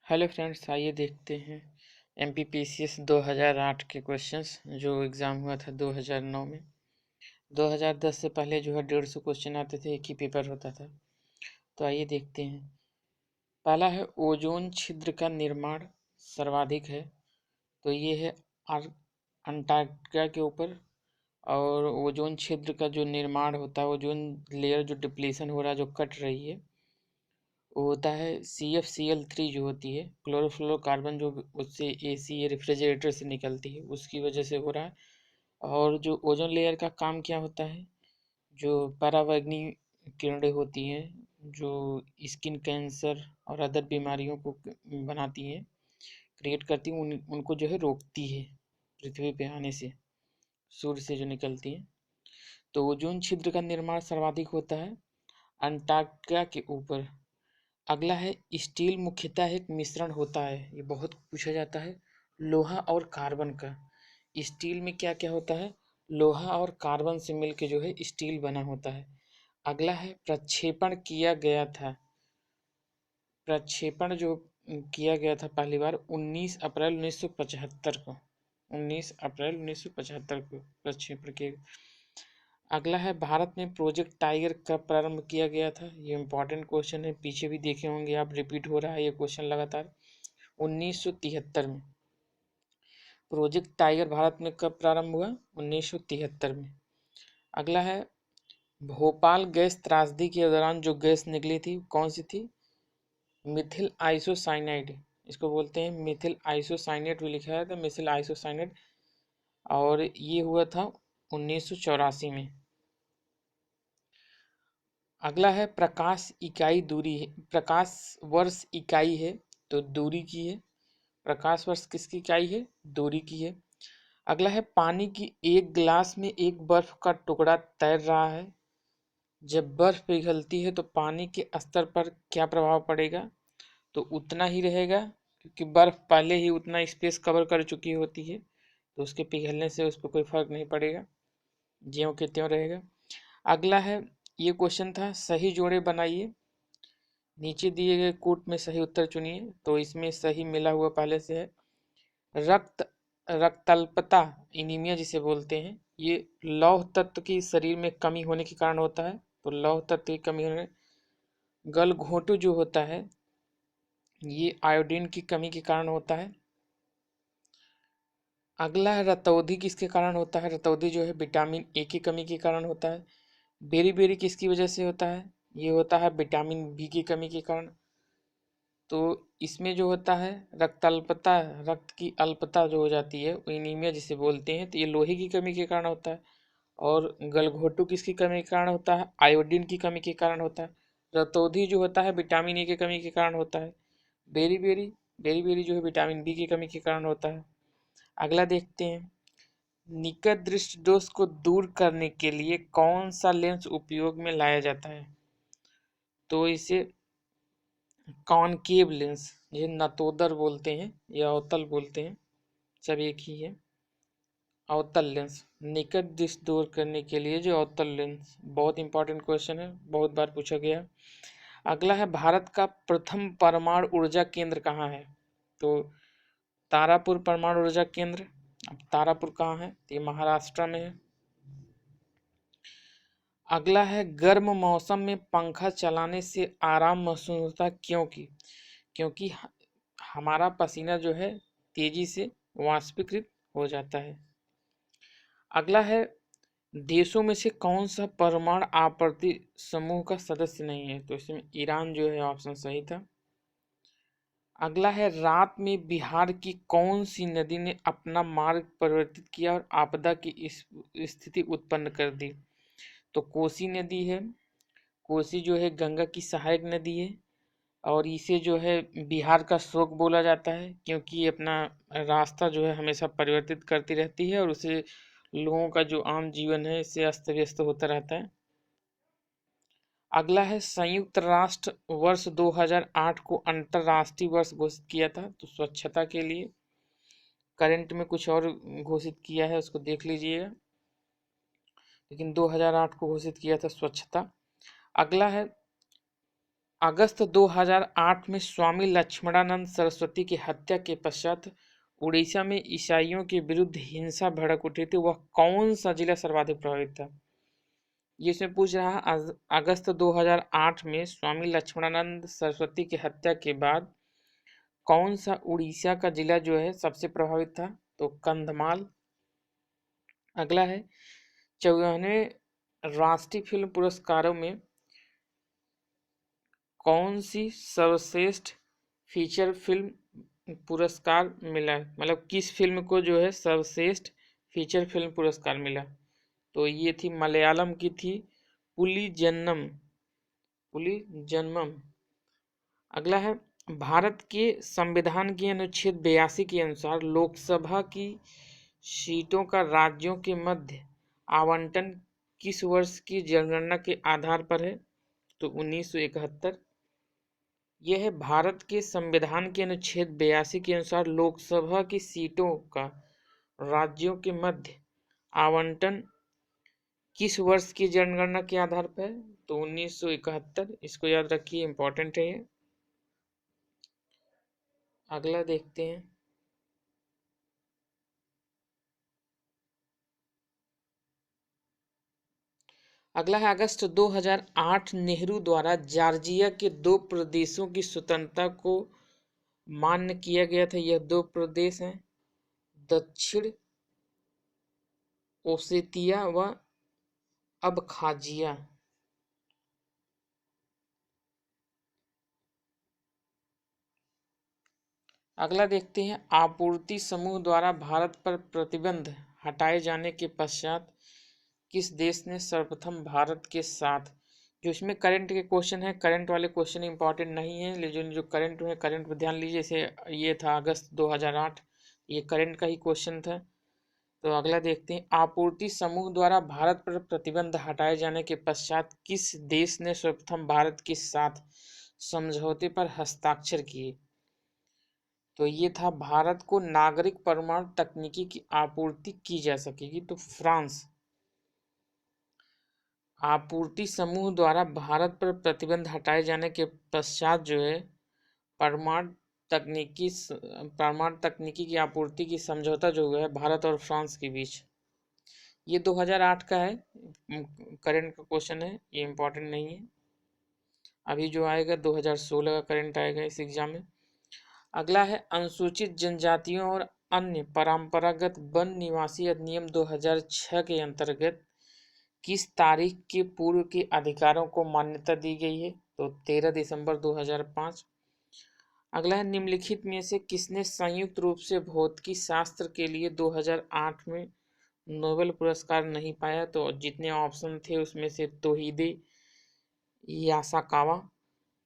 Hello friends, आइए देखते हैं एमपीपीसीएस 2008 के क्वेश्चंस जो एग्ज़ाम हुआ था 2009 में। 2010 से पहले जो है 150 क्वेश्चन आते थे, एक ही पेपर होता था। तो आइए देखते हैं। पहला है ओजोन छिद्र का निर्माण सर्वाधिक है। तो ये है अंटार्कटिका के ऊपर। और ओजोन छिद्र का जो निर्माण होता है, ओजोन लेयर जो डिप्लीशन हो रहा है, जो कट रही है, वो होता है CFCl3 जो होती है क्लोरोफ्लोरोकार्बन, जो उससे AC रेफ्रिजरेटर से निकलती है, उसकी वजह से हो रहा है। और जो ओजोन लेयर का काम क्या होता है, जो परावैंगनी किरणें होती हैं, जो स्किन कैंसर और अदर बीमारियों को बनाती हैं, क्रिएट करती हैं, उनको जो है रोकती है पृथ्वी पे आने से, सूर्य से जो निकलती है। तो ओजोन छिद्र का निर्माण सर्वाधिक होता है अंटार्कटिका के ऊपर। अगला है स्टील मुख्यतः एक मिश्रण होता है, ये बहुत पूछा जाता है, लोहा और कार्बन का। स्टील में क्या क्या होता है, लोहा और कार्बन से मिलके जो है स्टील बना होता है। अगला है प्रक्षेपण किया गया था। प्रक्षेपण जो किया गया था पहली बार 19 अप्रैल 1975 को। 19 अप्रैल 1975 को प्रक्षेपण किया। अगला है भारत में प्रोजेक्ट टाइगर कब प्रारंभ किया गया था। ये इंपॉर्टेंट क्वेश्चन है, पीछे भी देखे होंगे आप, रिपीट हो रहा है ये क्वेश्चन लगातार। 1973 में प्रोजेक्ट टाइगर भारत में कब प्रारंभ हुआ, 1973 में। अगला है भोपाल गैस त्रासदी के दौरान जो गैस निकली थी कौन सी थी, मिथिल आइसोसाइनाइड, इसको बोलते हैं मिथिल आइसोसाइनेट भी लिखा है, तो मिथिल आइसोसाइनेट। और ये हुआ था 1984 में। अगला है प्रकाश इकाई दूरी है, प्रकाश वर्ष इकाई है, तो दूरी की है। प्रकाश वर्ष किसकी इकाई है, दूरी की है। अगला है पानी की एक गिलास में एक बर्फ का टुकड़ा तैर रहा है। जब बर्फ पिघलती है तो पानी के स्तर पर क्या प्रभाव पड़ेगा, तो उतना ही रहेगा, क्योंकि बर्फ पहले ही उतना स्पेस कवर कर चुकी होती है, तो उसके पिघलने से उस पर कोई फर्क नहीं पड़ेगा, ज्यों के त्यों रहेगा। अगला है, ये क्वेश्चन था, सही जोड़े बनाइए, नीचे दिए गए कोट में सही उत्तर चुनिए। तो इसमें सही मिला हुआ पहले से है, रक्त रक्तल्पता एनीमिया जिसे बोलते हैं, ये लौह तत्व की शरीर में कमी होने के कारण होता है। तो लौह तत्व की कमी होने, गलघोंटू जो होता है ये आयोडीन की कमी के कारण होता है। अगला है रतौंधी किसके कारण होता है, रतौंधी जो है विटामिन ए की कमी के कारण होता है। बेरी बेरी किसकी वजह से होता है, ये होता है विटामिन बी की कमी के कारण। तो इसमें जो होता है रक्तल्पता, रक्त की अल्पता जो हो जाती है, वो एनीमिया जिसे बोलते हैं, तो ये लोहे की कमी के कारण होता है। और गलघोटू किसकी कमी के कारण होता है, आयोडीन की कमी के कारण होता है। रतौंधी जो होता है विटामिन ए की कमी के कारण होता है। बेरी बेरी, बेरी बेरी जो है विटामिन बी की कमी के कारण होता है। अगला देखते हैं, निकट दृष्टि दोष को दूर करने के लिए कौन सा लेंस उपयोग में लाया जाता है, तो इसे कॉनकेव लेंस, ये नतोदर बोलते हैं या अवतल बोलते हैं, सब एक ही है। अवतल लेंस, निकट दृष्टि दूर करने के लिए जो अवतल लेंस, बहुत इंपॉर्टेंट क्वेश्चन है, बहुत बार पूछा गया। अगला है भारत का प्रथम परमाणु ऊर्जा केंद्र कहाँ है, तो तारापुर परमाणु ऊर्जा केंद्र। अब तारापुर कहाँ है, तो ये महाराष्ट्र में है। अगला है गर्म मौसम में पंखा चलाने से आराम महसूस होता है, क्योंकि क्योंकि हमारा पसीना जो है तेजी से वाष्पीकृत हो जाता है। अगला है देशों में से कौन सा परमाणु आपूर्ति समूह का सदस्य नहीं है, तो इसमें ईरान जो है ऑप्शन सही था। अगला है रात में बिहार की कौन सी नदी ने अपना मार्ग परिवर्तित किया और आपदा की स्थिति उत्पन्न कर दी, तो कोसी नदी है। कोसी जो है गंगा की सहायक नदी है, और इसे जो है बिहार का शोक बोला जाता है, क्योंकि ये अपना रास्ता जो है हमेशा परिवर्तित करती रहती है, और उसे लोगों का जो आम जीवन है इससे अस्त व्यस्त होता रहता है। अगला है संयुक्त राष्ट्र वर्ष 2008 को अंतरराष्ट्रीय वर्ष घोषित किया था, तो स्वच्छता के लिए। करंट में कुछ और घोषित किया है, उसको देख लीजिएगा, लेकिन 2008 को घोषित किया था स्वच्छता। अगला है अगस्त 2008 में स्वामी लक्ष्मणानंद सरस्वती की हत्या के पश्चात उड़ीसा में ईसाइयों के विरुद्ध हिंसा भड़क उठी थी, वह कौन सा जिला सर्वाधिक प्रभावित था? ये इसमें पूछ रहा है अगस्त 2008 में स्वामी लक्ष्मणानंद सरस्वती की हत्या के बाद कौन सा उड़ीसा का जिला जो है सबसे प्रभावित था? तो कंधमाल। अगला है 54वें राष्ट्रीय फिल्म पुरस्कारों में कौन सी सर्वश्रेष्ठ फीचर फिल्म पुरस्कार मिला है, मतलब किस फिल्म को जो है सर्वश्रेष्ठ फीचर फिल्म पुरस्कार मिला? तो ये थी मलयालम की थी पुली जन्मम। अगला है भारत के संविधान के अनुच्छेद 82 के अनुसार लोकसभा की सीटों का राज्यों के मध्य आवंटन किस वर्ष की जनगणना के आधार पर है? तो 1971। यह है भारत के संविधान के अनुच्छेद 82 के अनुसार लोकसभा की सीटों का राज्यों के मध्य आवंटन किस वर्ष की जनगणना के आधार पर है? तो 1971। इसको याद रखिए, इंपॉर्टेंट है ये। अगला देखते हैं। अगला है अगस्त 2008 नेहरू द्वारा जॉर्जिया के दो प्रदेशों की स्वतंत्रता को मान्य किया गया था। यह दो प्रदेश हैं दक्षिण ओसेतिया व अबखाजिया। अगला देखते हैं आपूर्ति समूह द्वारा भारत पर प्रतिबंध हटाए जाने के पश्चात किस देश ने सर्वप्रथम भारत के साथ, जो इसमें करंट के क्वेश्चन है, करंट वाले क्वेश्चन इंपॉर्टेंट नहीं है, लेकिन जो करंट है करंट पर ध्यान लीजिए। जैसे ये था अगस्त 2008, ये करंट का ही क्वेश्चन था। तो अगला देखते हैं आपूर्ति समूह द्वारा भारत पर प्रतिबंध हटाए जाने के पश्चात किस देश ने सर्वप्रथम भारत के साथ समझौते पर हस्ताक्षर किए? तो ये था भारत को नागरिक परमाणु तकनीकी की आपूर्ति की जा सकेगी, तो फ्रांस। आपूर्ति समूह द्वारा भारत पर प्रतिबंध हटाए जाने के पश्चात जो है परमाणु तकनीकी की आपूर्ति की समझौता जो हुआ है भारत और फ्रांस के बीच, ये 2008 का है, करंट का क्वेश्चन है, ये इंपॉर्टेंट नहीं है। अभी जो आएगा 2016 का करंट आएगा इस एग्जाम में। अगला है अनुसूचित जनजातियों और अन्य परंपरागत वन निवासी अधिनियम 2006 के अंतर्गत किस तारीख के पूर्व के अधिकारों को मान्यता दी गई है? तो 13 दिसंबर 2005। अगला है निम्नलिखित में से किसने संयुक्त रूप से भौतिकी शास्त्र के लिए 2008 में नोबेल पुरस्कार नहीं पाया? तो जितने ऑप्शन थे उसमें से तोहिदे यासाकावा।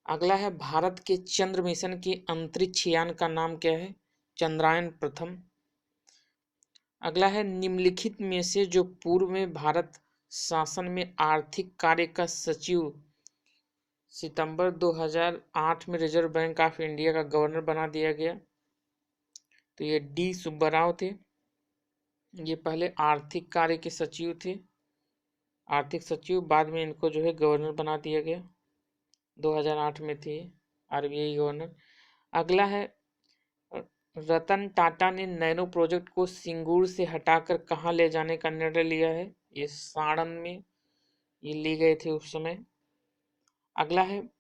अगला है भारत के चंद्र मिशन के अंतरिक्ष यान का नाम क्या है? चंद्रायन प्रथम। अगला है निम्नलिखित में से जो पूर्व में भारत शासन में आर्थिक कार्य का सचिव सितंबर 2008 में रिजर्व बैंक ऑफ इंडिया का गवर्नर बना दिया गया? तो ये डी सुब्बाराव थे। ये पहले आर्थिक कार्य के सचिव थे, आर्थिक सचिव, बाद में इनको जो है गवर्नर बना दिया गया। 2008 में थे आरबीआई गवर्नर। अगला है रतन टाटा ने नैनो प्रोजेक्ट को सिंगूर से हटाकर कहाँ ले जाने का निर्णय लिया है? ये साड़न में ये ले गए थे उस समय। अगला है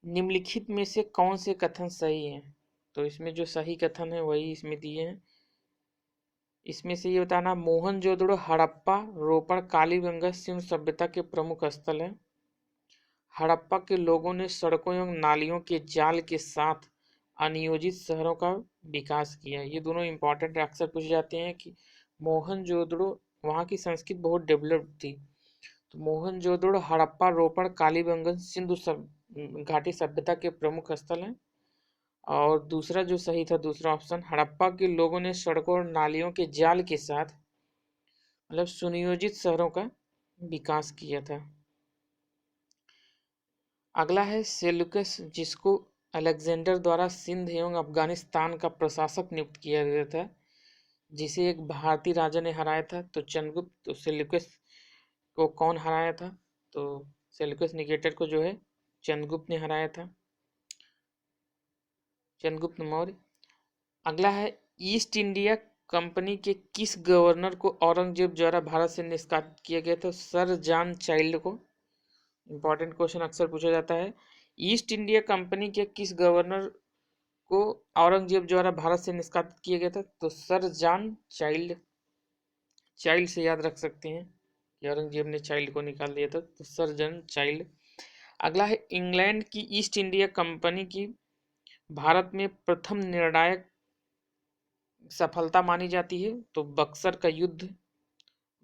निम्नलिखित में से कौन से कथन सही है? तो इसमें जो सही कथन है वही इसमें दिए हैं। इसमें से ये बताना मोहनजोदड़ो हड़प्पा रोपड़ कालीबंगा सिंधु सभ्यता के प्रमुख स्थल है। हड़प्पा के लोगों ने सड़कों एवं नालियों के जाल के साथ अनियोजित शहरों का विकास किया। ये दोनों इंपॉर्टेंट अक्सर पूछे जाते हैं कि मोहनजोदड़ो, वहाँ की संस्कृति बहुत डेवलप्ड थी। तो मोहनजोदड़ो हड़प्पा रोपड़ कालीबंगन सिंधु घाटी सभ्यता के प्रमुख स्थल हैं। और दूसरा जो सही था, दूसरा ऑप्शन, हड़प्पा के लोगों ने सड़कों और नालियों के जाल के साथ मतलब सुनियोजित शहरों का विकास किया था। अगला है सेल्यूकस, जिसको अलेक्जेंडर द्वारा सिंध एवं अफगानिस्तान का प्रशासक नियुक्त किया गया था, जिसे एक भारतीय राजा ने हराया था। तो चंद्रगुप्त। तो सेल्यूकस को कौन हराया था? तो सेल्यूकस निकेटर को जो है चंद्रगुप्त ने हराया था, चंद्रगुप्त मौर्य। अगला है ईस्ट इंडिया कंपनी के किस गवर्नर को औरंगजेब द्वारा भारत से निष्कासित किया गया था? सर जॉन चाइल्ड को। इंपॉर्टेंट क्वेश्चन अक्सर पूछा जाता है। ईस्ट इंडिया कंपनी के किस गवर्नर को औरंगजेब द्वारा भारत से निष्कासित किया गया था? तो सर जॉन चाइल्ड। चाइल्ड से याद रख सकते हैं कि औरंगजेब ने चाइल्ड को निकाल दिया था, तो सर जॉन चाइल्ड। अगला है इंग्लैंड की ईस्ट इंडिया कंपनी की भारत में प्रथम निर्णायक सफलता मानी जाती है? तो बक्सर का युद्ध।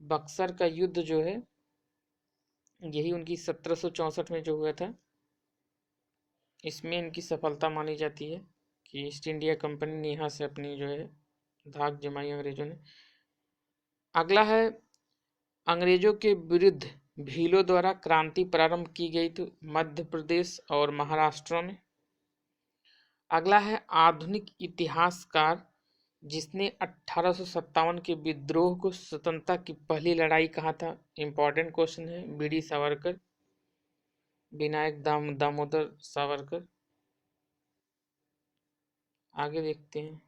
बक्सर का युद्ध जो है यही उनकी 1764 में जो हुआ था, इसमें इनकी सफलता मानी जाती है कि ईस्ट इंडिया कंपनी ने यहाँ से अपनी जो है धाक जमाई अंग्रेजों ने। अगला है अंग्रेजों के विरुद्ध भीलों द्वारा क्रांति प्रारंभ की गई थी मध्य प्रदेश और महाराष्ट्र में। अगला है आधुनिक इतिहासकार जिसने 1857 के विद्रोह को स्वतंत्रता की पहली लड़ाई कहा था? इंपॉर्टेंट क्वेश्चन है। बीडी सावरकर, विनायक दामोदर सावरकर। आगे देखते हैं।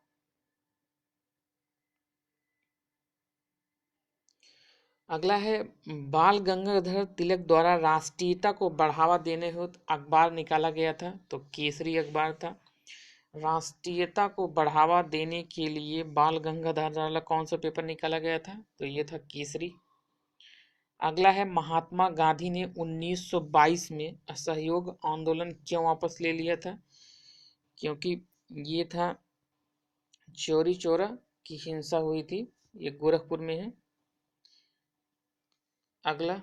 अगला है बाल गंगाधर तिलक द्वारा राष्ट्रीयता को बढ़ावा देने हेतु अखबार निकाला गया था? तो केसरी अखबार था। राष्ट्रीयता को बढ़ावा देने के लिए बाल गंगाधर द्वारा कौन सा पेपर निकाला गया था? तो ये था केसरी। अगला है महात्मा गांधी ने 1922 में असहयोग आंदोलन क्यों वापस ले लिया था? क्योंकि ये था चौरी चौरा की हिंसा हुई थी, ये गोरखपुर में है। अगला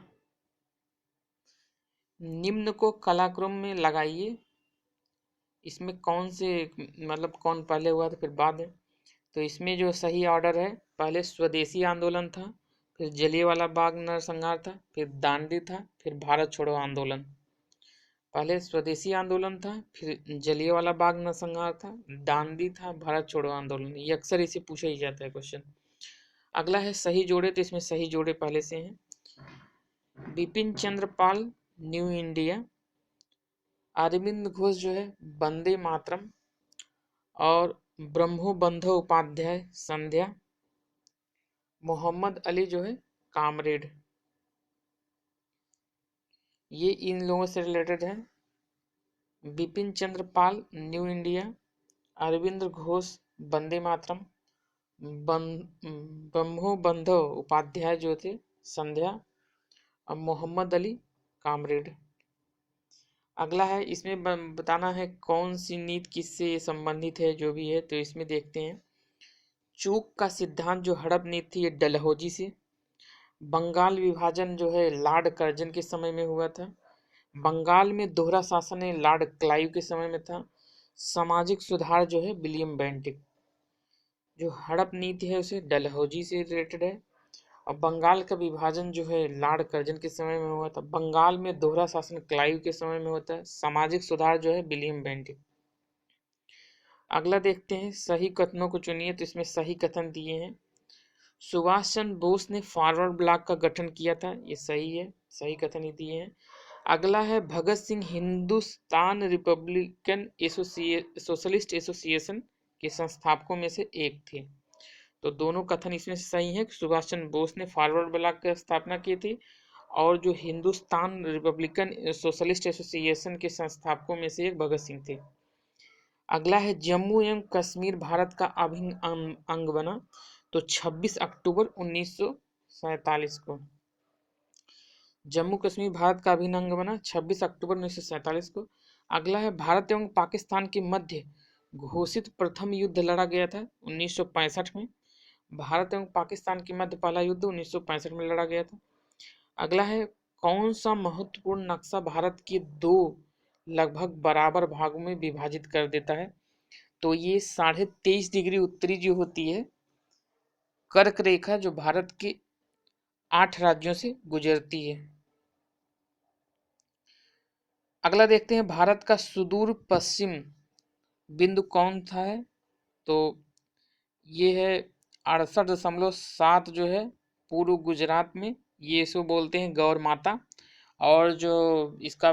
निम्न को कलाक्रम में लगाइए, इसमें कौन से मतलब कौन पहले हुआ था फिर बाद में? तो इसमें जो सही ऑर्डर है, पहले स्वदेशी आंदोलन था, फिर जलियांवाला बाग नरसंहार था, फिर दांडी था, फिर भारत छोड़ो आंदोलन। पहले स्वदेशी आंदोलन था, फिर जलियांवाला बाग नरसंहार था, दांडी था, भारत छोड़ो आंदोलन। ये अक्सर इसे पूछा ही जाता है क्वेश्चन। अगला है सही जोड़े, तो इसमें सही जोड़े पहले से हैं। बिपिन चंद्र पाल न्यू इंडिया, अरविंद घोष जो है वंदे मातरम, और ब्रह्मो बंधो उपाध्याय संध्या, मोहम्मद अली जो है कामरेड। ये इन लोगों से रिलेटेड है। बिपिन चंद्र पाल न्यू इंडिया, अरविंद घोष वंदे मातरम, ब्रह्मो बंधो उपाध्याय जो थे संध्या, और मोहम्मद अली कामरेड। अगला है इसमें बताना है कौन सी नीति किससे संबंधित है, जो भी है। तो इसमें देखते हैं चूक का सिद्धांत जो हड़प नीति थी, ये डलहौजी से। बंगाल विभाजन जो है लॉर्ड कर्जन के समय में हुआ था। बंगाल में दोहरा शासन है लॉर्ड क्लाइव के समय में था। सामाजिक सुधार जो है विलियम बेंटिक। जो हड़प नीति है उसे डलहौजी से रिलेटेड है। और बंगाल का विभाजन जो है लॉर्ड कर्जन के समय में हुआ था। बंगाल में दोहरा शासन क्लाइव के समय में होता है। सामाजिक सुधार जो है विलियम बेंटिक। अगला देखते हैं सही कथनों को चुनिए, तो इसमें सही कथन दिए हैं। सुभाष चंद्र बोस ने फॉरवर्ड ब्लॉक का गठन किया था, ये सही है, सही कथन ही दिए हैं। अगला है Bhagat Singh Hindustan Republican Socialist Association के संस्थापकों में से एक थे। तो दोनों कथन इसमें से सही है। सुभाष चंद्र बोस ने फॉरवर्ड ब्लॉक की स्थापना की थी, और जो हिंदुस्तान रिपब्लिकन सोशलिस्ट एसोसिएशन के संस्थापकों में से एक भगत सिंह थे। अगला है जम्मू एवं कश्मीर भारत का अभिन्न अंग बना, तो 26 अक्टूबर 1947 को। जम्मू कश्मीर भारत का अभिन्न अंग बना 26 अक्टूबर 1947 को। अगला है भारत एवं पाकिस्तान के मध्य घोषित प्रथम युद्ध लड़ा गया था 1965 में। भारत एवं पाकिस्तान के मध्य पहला युद्ध 1965 में लड़ा गया था। अगला है कौन सा महत्वपूर्ण नक्शा भारत के दो लगभग बराबर भागों में विभाजित कर देता है? तो ये 23.5 डिग्री उत्तरी जो होती है कर्क रेखा, जो भारत के 8 राज्यों से गुजरती है। अगला देखते हैं भारत का सुदूर पश्चिम बिंदु कौन सा है? तो ये है 68.7 जो है पूर्व गुजरात में, ये इसको बोलते हैं गौर माता। और जो इसका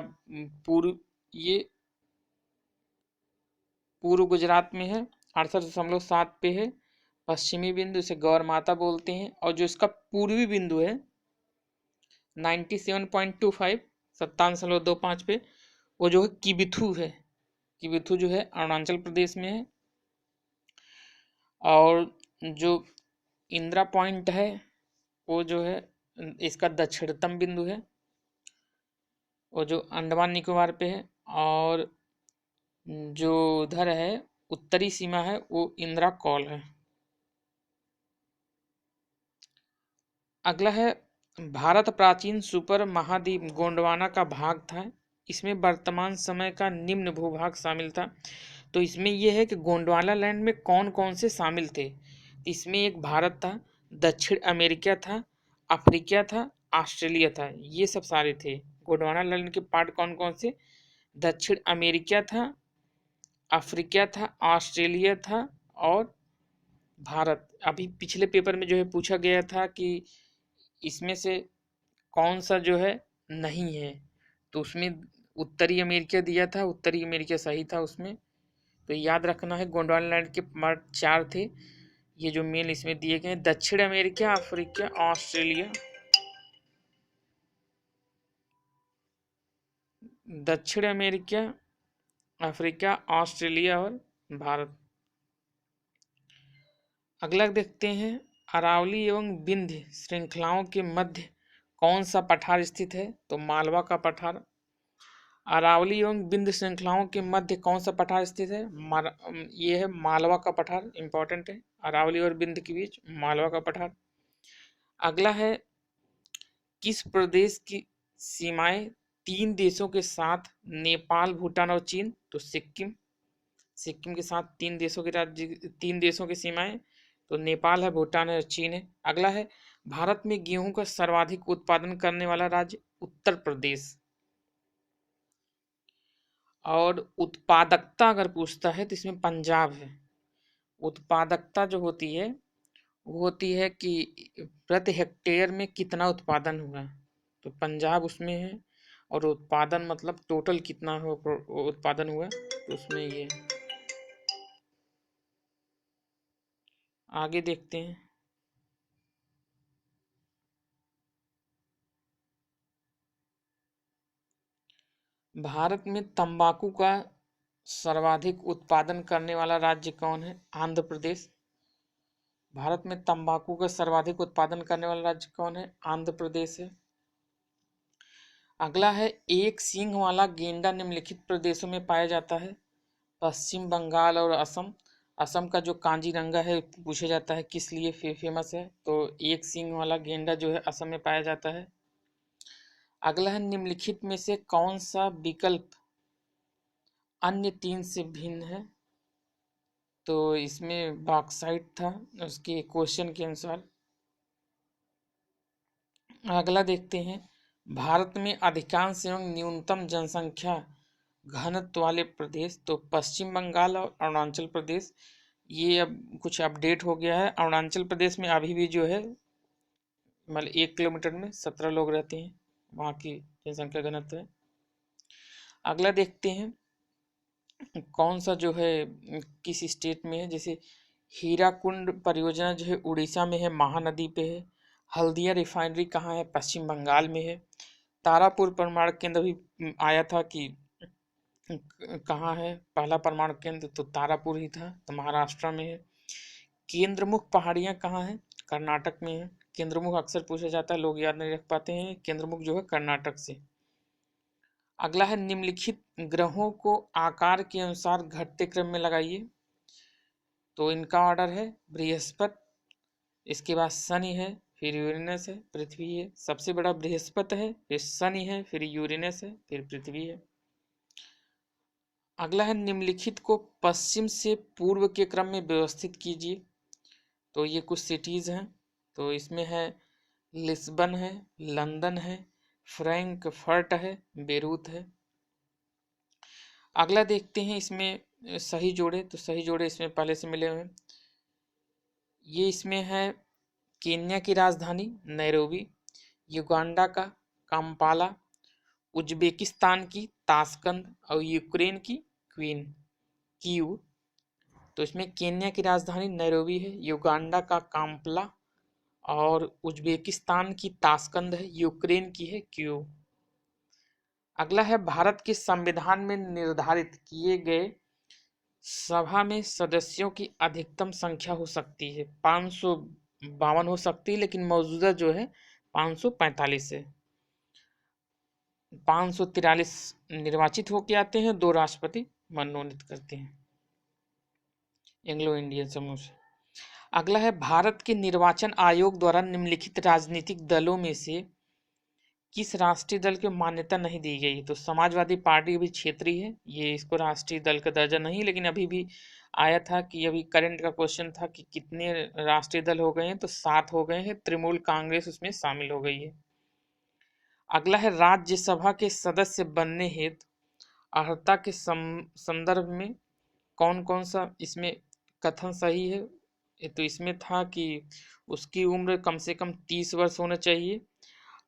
पूर्व ये पूर्व गुजरात में है, 68.7 पे है। पश्चिमी बिंदु इसे गौर माता बोलते हैं, और जो इसका पूर्वी बिंदु है 97.25, 57.25 पे, वो जो है किबिथु है। किबिथु जो है अरुणाचल प्रदेश में है। और जो इंदिरा पॉइंट है वो जो है इसका दक्षिणतम बिंदु है, वो जो अंडमान निकोबार पे है। और जो उधर है उत्तरी सीमा है वो इंदिरा कॉल है। अगला है भारत प्राचीन सुपर महाद्वीप गोंडवाना का भाग था। इसमें वर्तमान समय का निम्न भूभाग शामिल था। तो इसमें यह है कि गोंडवाना लैंड में कौन कौन से शामिल थे। इसमें एक भारत था, दक्षिण अमेरिका था, अफ्रीका था, ऑस्ट्रेलिया था, ये सब सारे थे। गोंडवाना लैंड के पार्ट कौन कौन से? दक्षिण अमेरिका था, अफ्रीका था, ऑस्ट्रेलिया था और भारत। अभी पिछले पेपर में जो है पूछा गया था कि इसमें से कौन सा जो है नहीं है, तो उसमें उत्तरी अमेरिका दिया था, उत्तरी अमेरिका सही था उसमें। तो याद रखना है गोंडवाना लैंड के पार्ट 4 थे, ये जो मेन इसमें दिए गए हैं, दक्षिण अमेरिका, अफ्रीका, ऑस्ट्रेलिया, दक्षिण अमेरिका, अफ्रीका, ऑस्ट्रेलिया और भारत। अगला देखते हैं, अरावली एवं विंध्य श्रृंखलाओं के मध्य कौन सा पठार स्थित है? तो मालवा का पठार। अरावली एवं विंध्य श्रृंखलाओं के मध्य कौन सा पठार स्थित है? ये है मालवा का पठार, इंपॉर्टेंट है। अरावली और विंध्य के बीच मालवा का पठार। अगला है, किस प्रदेश की सीमाएं 3 देशों के साथ, नेपाल, भूटान और चीन? तो सिक्किम। सिक्किम के साथ 3 देशों के राज्य, 3 देशों की सीमाएं, तो नेपाल है, भूटान है और चीन है। अगला है, भारत में गेहूं का सर्वाधिक उत्पादन करने वाला राज्य? उत्तर प्रदेश। और उत्पादकता अगर पूछता है तो इसमें पंजाब है। उत्पादकता जो होती है वो होती है कि प्रति हेक्टेयर में कितना उत्पादन हुआ, तो पंजाब उसमें है। और उत्पादन मतलब टोटल कितना हो उत्पादन हुआ, तो उसमें ये। आगे देखते हैं, भारत में तंबाकू का सर्वाधिक उत्पादन करने वाला राज्य कौन है? आंध्र प्रदेश। भारत में तंबाकू का सर्वाधिक उत्पादन करने वाला राज्य कौन है? आंध्र प्रदेश है। अगला है, एक सींग वाला गेंडा निम्नलिखित प्रदेशों में पाया जाता है? पश्चिम बंगाल और असम। असम का जो कांजीरंगा है पूछा जाता है किस लिए फेमस है, तो एक सींग वाला गेंडा जो है असम में पाया जाता है। अगला है, निम्नलिखित में से कौन सा विकल्प अन्य 3 से भिन्न है? तो इसमें बॉक्साइट था उसके क्वेश्चन के अनुसार। अगला देखते हैं, भारत में अधिकांश एवं न्यूनतम जनसंख्या घनत्व वाले प्रदेश? तो पश्चिम बंगाल और अरुणाचल प्रदेश। ये अब कुछ अपडेट हो गया है, अरुणाचल प्रदेश में अभी भी जो है मतलब 1 किलोमीटर में 17 लोग रहते हैं, वहाँ की जनसंख्या घनत्व है। अगला देखते हैं, कौन सा जो है किस स्टेट में है? जैसे हीराकुंड परियोजना जो है उड़ीसा में है, महानदी पे है। हल्दिया रिफाइनरी कहाँ है? पश्चिम बंगाल में है। तारापुर परमाणु केंद्र भी आया था कि कहाँ है पहला परमाणु केंद्र, तो तारापुर ही था, तो महाराष्ट्र में है। केंद्रमुख पहाड़ियाँ कहाँ है? कर्नाटक में है। केंद्रमुख अक्सर पूछा जाता है, लोग याद नहीं रख पाते हैं, केंद्रमुख जो है कर्नाटक से। अगला है, निम्नलिखित ग्रहों को आकार के अनुसार घटते क्रम में लगाइए। तो इनका ऑर्डर है, बृहस्पति, इसके बाद शनि है, फिर यूरेनस है, पृथ्वी है। सबसे बड़ा बृहस्पति है, फिर शनि है, फिर यूरेनस है, फिर पृथ्वी है। अगला है, निम्नलिखित को पश्चिम से पूर्व के क्रम में व्यवस्थित कीजिए। तो ये कुछ सिटीज हैं, तो इसमें है लिस्बन है, लंदन है, फ्रैंकफर्ट है, बेरूत है। अगला देखते हैं, इसमें सही जोड़े, तो सही जोड़े इसमें पहले से मिले हुए हैं। ये इसमें है केन्या की राजधानी नैरोबी, युगांडा का काम्पाला, उज्बेकिस्तान की ताशकंद और यूक्रेन की क्वीन कीव। तो इसमें केन्या की राजधानी नैरोबी है, युगांडा का काम्पला और उज्बेकिस्तान की ताशकंद है, यूक्रेन की है कीव। अगला है भारत के संविधान में निर्धारित किए गए सभा में सदस्यों की अधिकतम संख्या हो सकती है 552 हो सकती है, लेकिन मौजूदा जो है 545 है। 543 निर्वाचित होके आते हैं, 2 राष्ट्रपति मनोनीत करते हैं एंग्लो इंडियन समूह से। अगला है भारत के निर्वाचन आयोग द्वारा निम्नलिखित राजनीतिक दलों में से किस राष्ट्रीय दल को मान्यता नहीं दी गई? तो समाजवादी पार्टी अभी क्षेत्रीय है, ये इसको राष्ट्रीय दल का दर्जा नहीं, लेकिन अभी भी आया था कि अभी करंट का क्वेश्चन था कि कितने राष्ट्रीय दल हो गए हैं, तो 7 हो गए हैं, तृणमूल कांग्रेस उसमें शामिल हो गई है। अगला है राज्यसभा के सदस्य बनने हेतु अर्हता के संदर्भ में कौन कौन सा इसमें कथन सही है? तो इसमें था कि उसकी उम्र कम से कम 30 वर्ष होना चाहिए,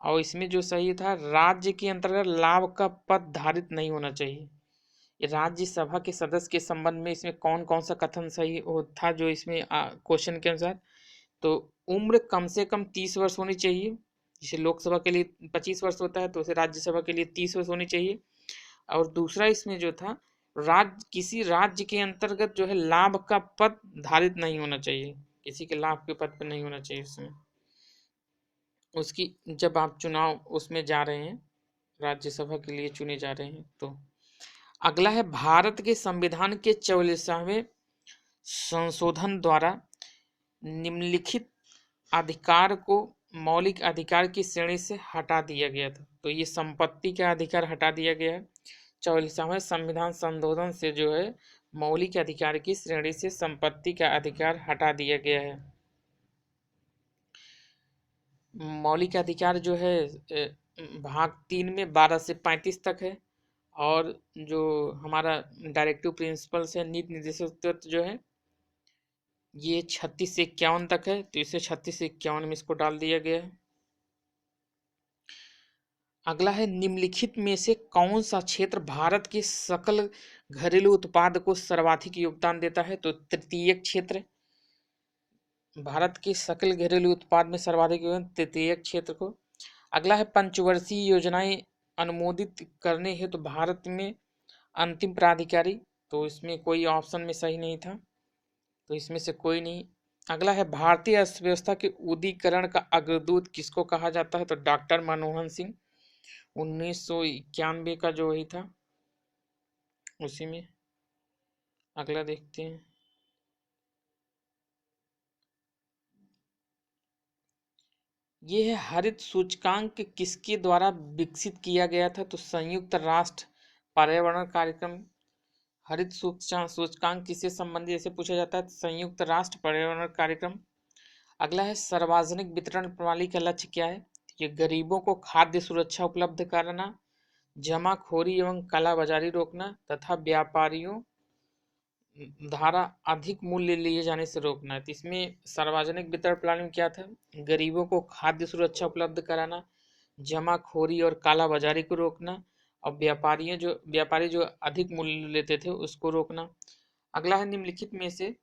और इसमें जो सही था राज्य के अंतर्गत लाभ का पद धारित नहीं होना चाहिए। राज्यसभा के सदस्य के संबंध में इसमें कौन कौन सा कथन सही हो था जो इसमें क्वेश्चन के अनुसार? तो उम्र कम से कम 30 वर्ष होनी चाहिए, जैसे लोकसभा के लिए 25 वर्ष होता है तो उसे राज्यसभा के लिए 30 वर्ष होनी चाहिए। और दूसरा इसमें जो था किसी राज्य के अंतर्गत जो है लाभ का पद धारित नहीं होना चाहिए, किसी के लाभ के पद पर नहीं होना चाहिए इसमें उसकी, जब आप चुनाव उसमें जा रहे हैं राज्यसभा के लिए चुने जा रहे हैं तो। अगला है भारत के संविधान के 44वें संशोधन द्वारा निम्नलिखित अधिकार को मौलिक अधिकार की श्रेणी से हटा दिया गया था। तो ये संपत्ति का अधिकार हटा दिया गया है। 44वें संविधान संशोधन से जो है मौलिक अधिकार की श्रेणी से संपत्ति का अधिकार हटा दिया गया है। मौलिक अधिकार जो है भाग 3 में 12 से 35 तक है, और जो हमारा डायरेक्टिव प्रिंसिपल्स है नीति निर्देशक तत्व जो है ये 36 से 51 तक है, तो इसे 36 से 51 में इसको डाल दिया गया है। अगला है निम्नलिखित में से कौन सा क्षेत्र भारत के सकल घरेलू उत्पाद को सर्वाधिक योगदान देता है? तो तृतीयक क्षेत्र, भारत के सकल घरेलू उत्पाद में सर्वाधिक योगदान तृतीयक क्षेत्र को। अगला है पंचवर्षीय योजनाएं अनुमोदित करने हेतु तो भारत में अंतिम प्राधिकारी, तो इसमें कोई ऑप्शन में सही नहीं था, तो इसमें से कोई नहीं। अगला है भारतीय अर्थव्यवस्था के उदीकरण का अग्रदूत किसको कहा जाता है? तो डॉक्टर मनमोहन सिंह, 1991 का जो ही था उसी में। अगला देखते हैं, ये है हरित सूचकांक किसके द्वारा विकसित किया गया था? तो संयुक्त राष्ट्र पर्यावरण कार्यक्रम। हरित सूचकांक किससे संबंधित ऐसे पूछा जाता है? संयुक्त राष्ट्र पर्यावरण कार्यक्रम। अगला है सार्वजनिक वितरण प्रणाली का लक्ष्य क्या है? ये गरीबों को खाद्य सुरक्षा उपलब्ध कराना, जमाखोरी एवं कालाबाजारी रोकना तथा व्यापारियों द्वारा अधिक मूल्य लिए जाने से रोकना है। तो इसमें सार्वजनिक वितरण प्रणाली में क्या था? गरीबों को खाद्य सुरक्षा उपलब्ध कराना, जमाखोरी और कालाबाजारी को रोकना, और व्यापारी जो अधिक मूल्य लेते थे उसको रोकना। अगला है निम्नलिखित में से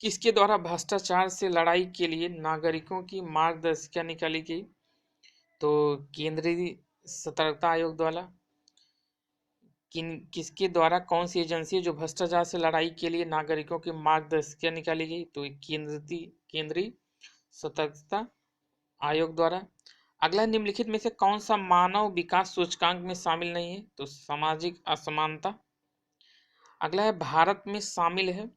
किसके द्वारा भ्रष्टाचार से लड़ाई के लिए नागरिकों की मार्गदर्शिका निकाली गई? तो केंद्रीय सतर्कता आयोग द्वारा। किसके द्वारा, कौन सी एजेंसी है जो भ्रष्टाचार से लड़ाई के लिए नागरिकों की मार्गदर्शिका निकाली गई? तो केंद्रीय सतर्कता आयोग द्वारा। अगला निम्नलिखित में से कौन सा मानव विकास सूचकांक में शामिल नहीं है? तो सामाजिक असमानता। अगला है भारत में शामिल है,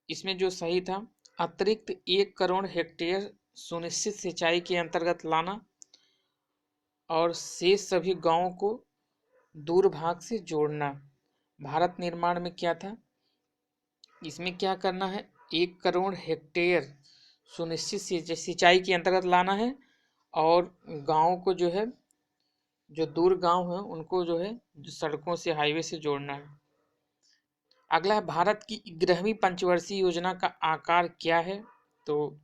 इसमें जो सही था अतिरिक्त 1 करोड़ हेक्टेयर सुनिश्चित सिंचाई के अंतर्गत लाना, और शेष सभी गांवों को दूरभाग से जोड़ना। भारत निर्माण में क्या था, इसमें क्या करना है? 1 करोड़ हेक्टेयर सुनिश्चित सिंचाई के अंतर्गत लाना है, और गांव को जो है, जो दूर गांव है उनको जो है जो सड़कों से हाईवे से जोड़ना है। अगला है भारत की 11वीं पंचवर्षीय योजना का आकार क्या है? तो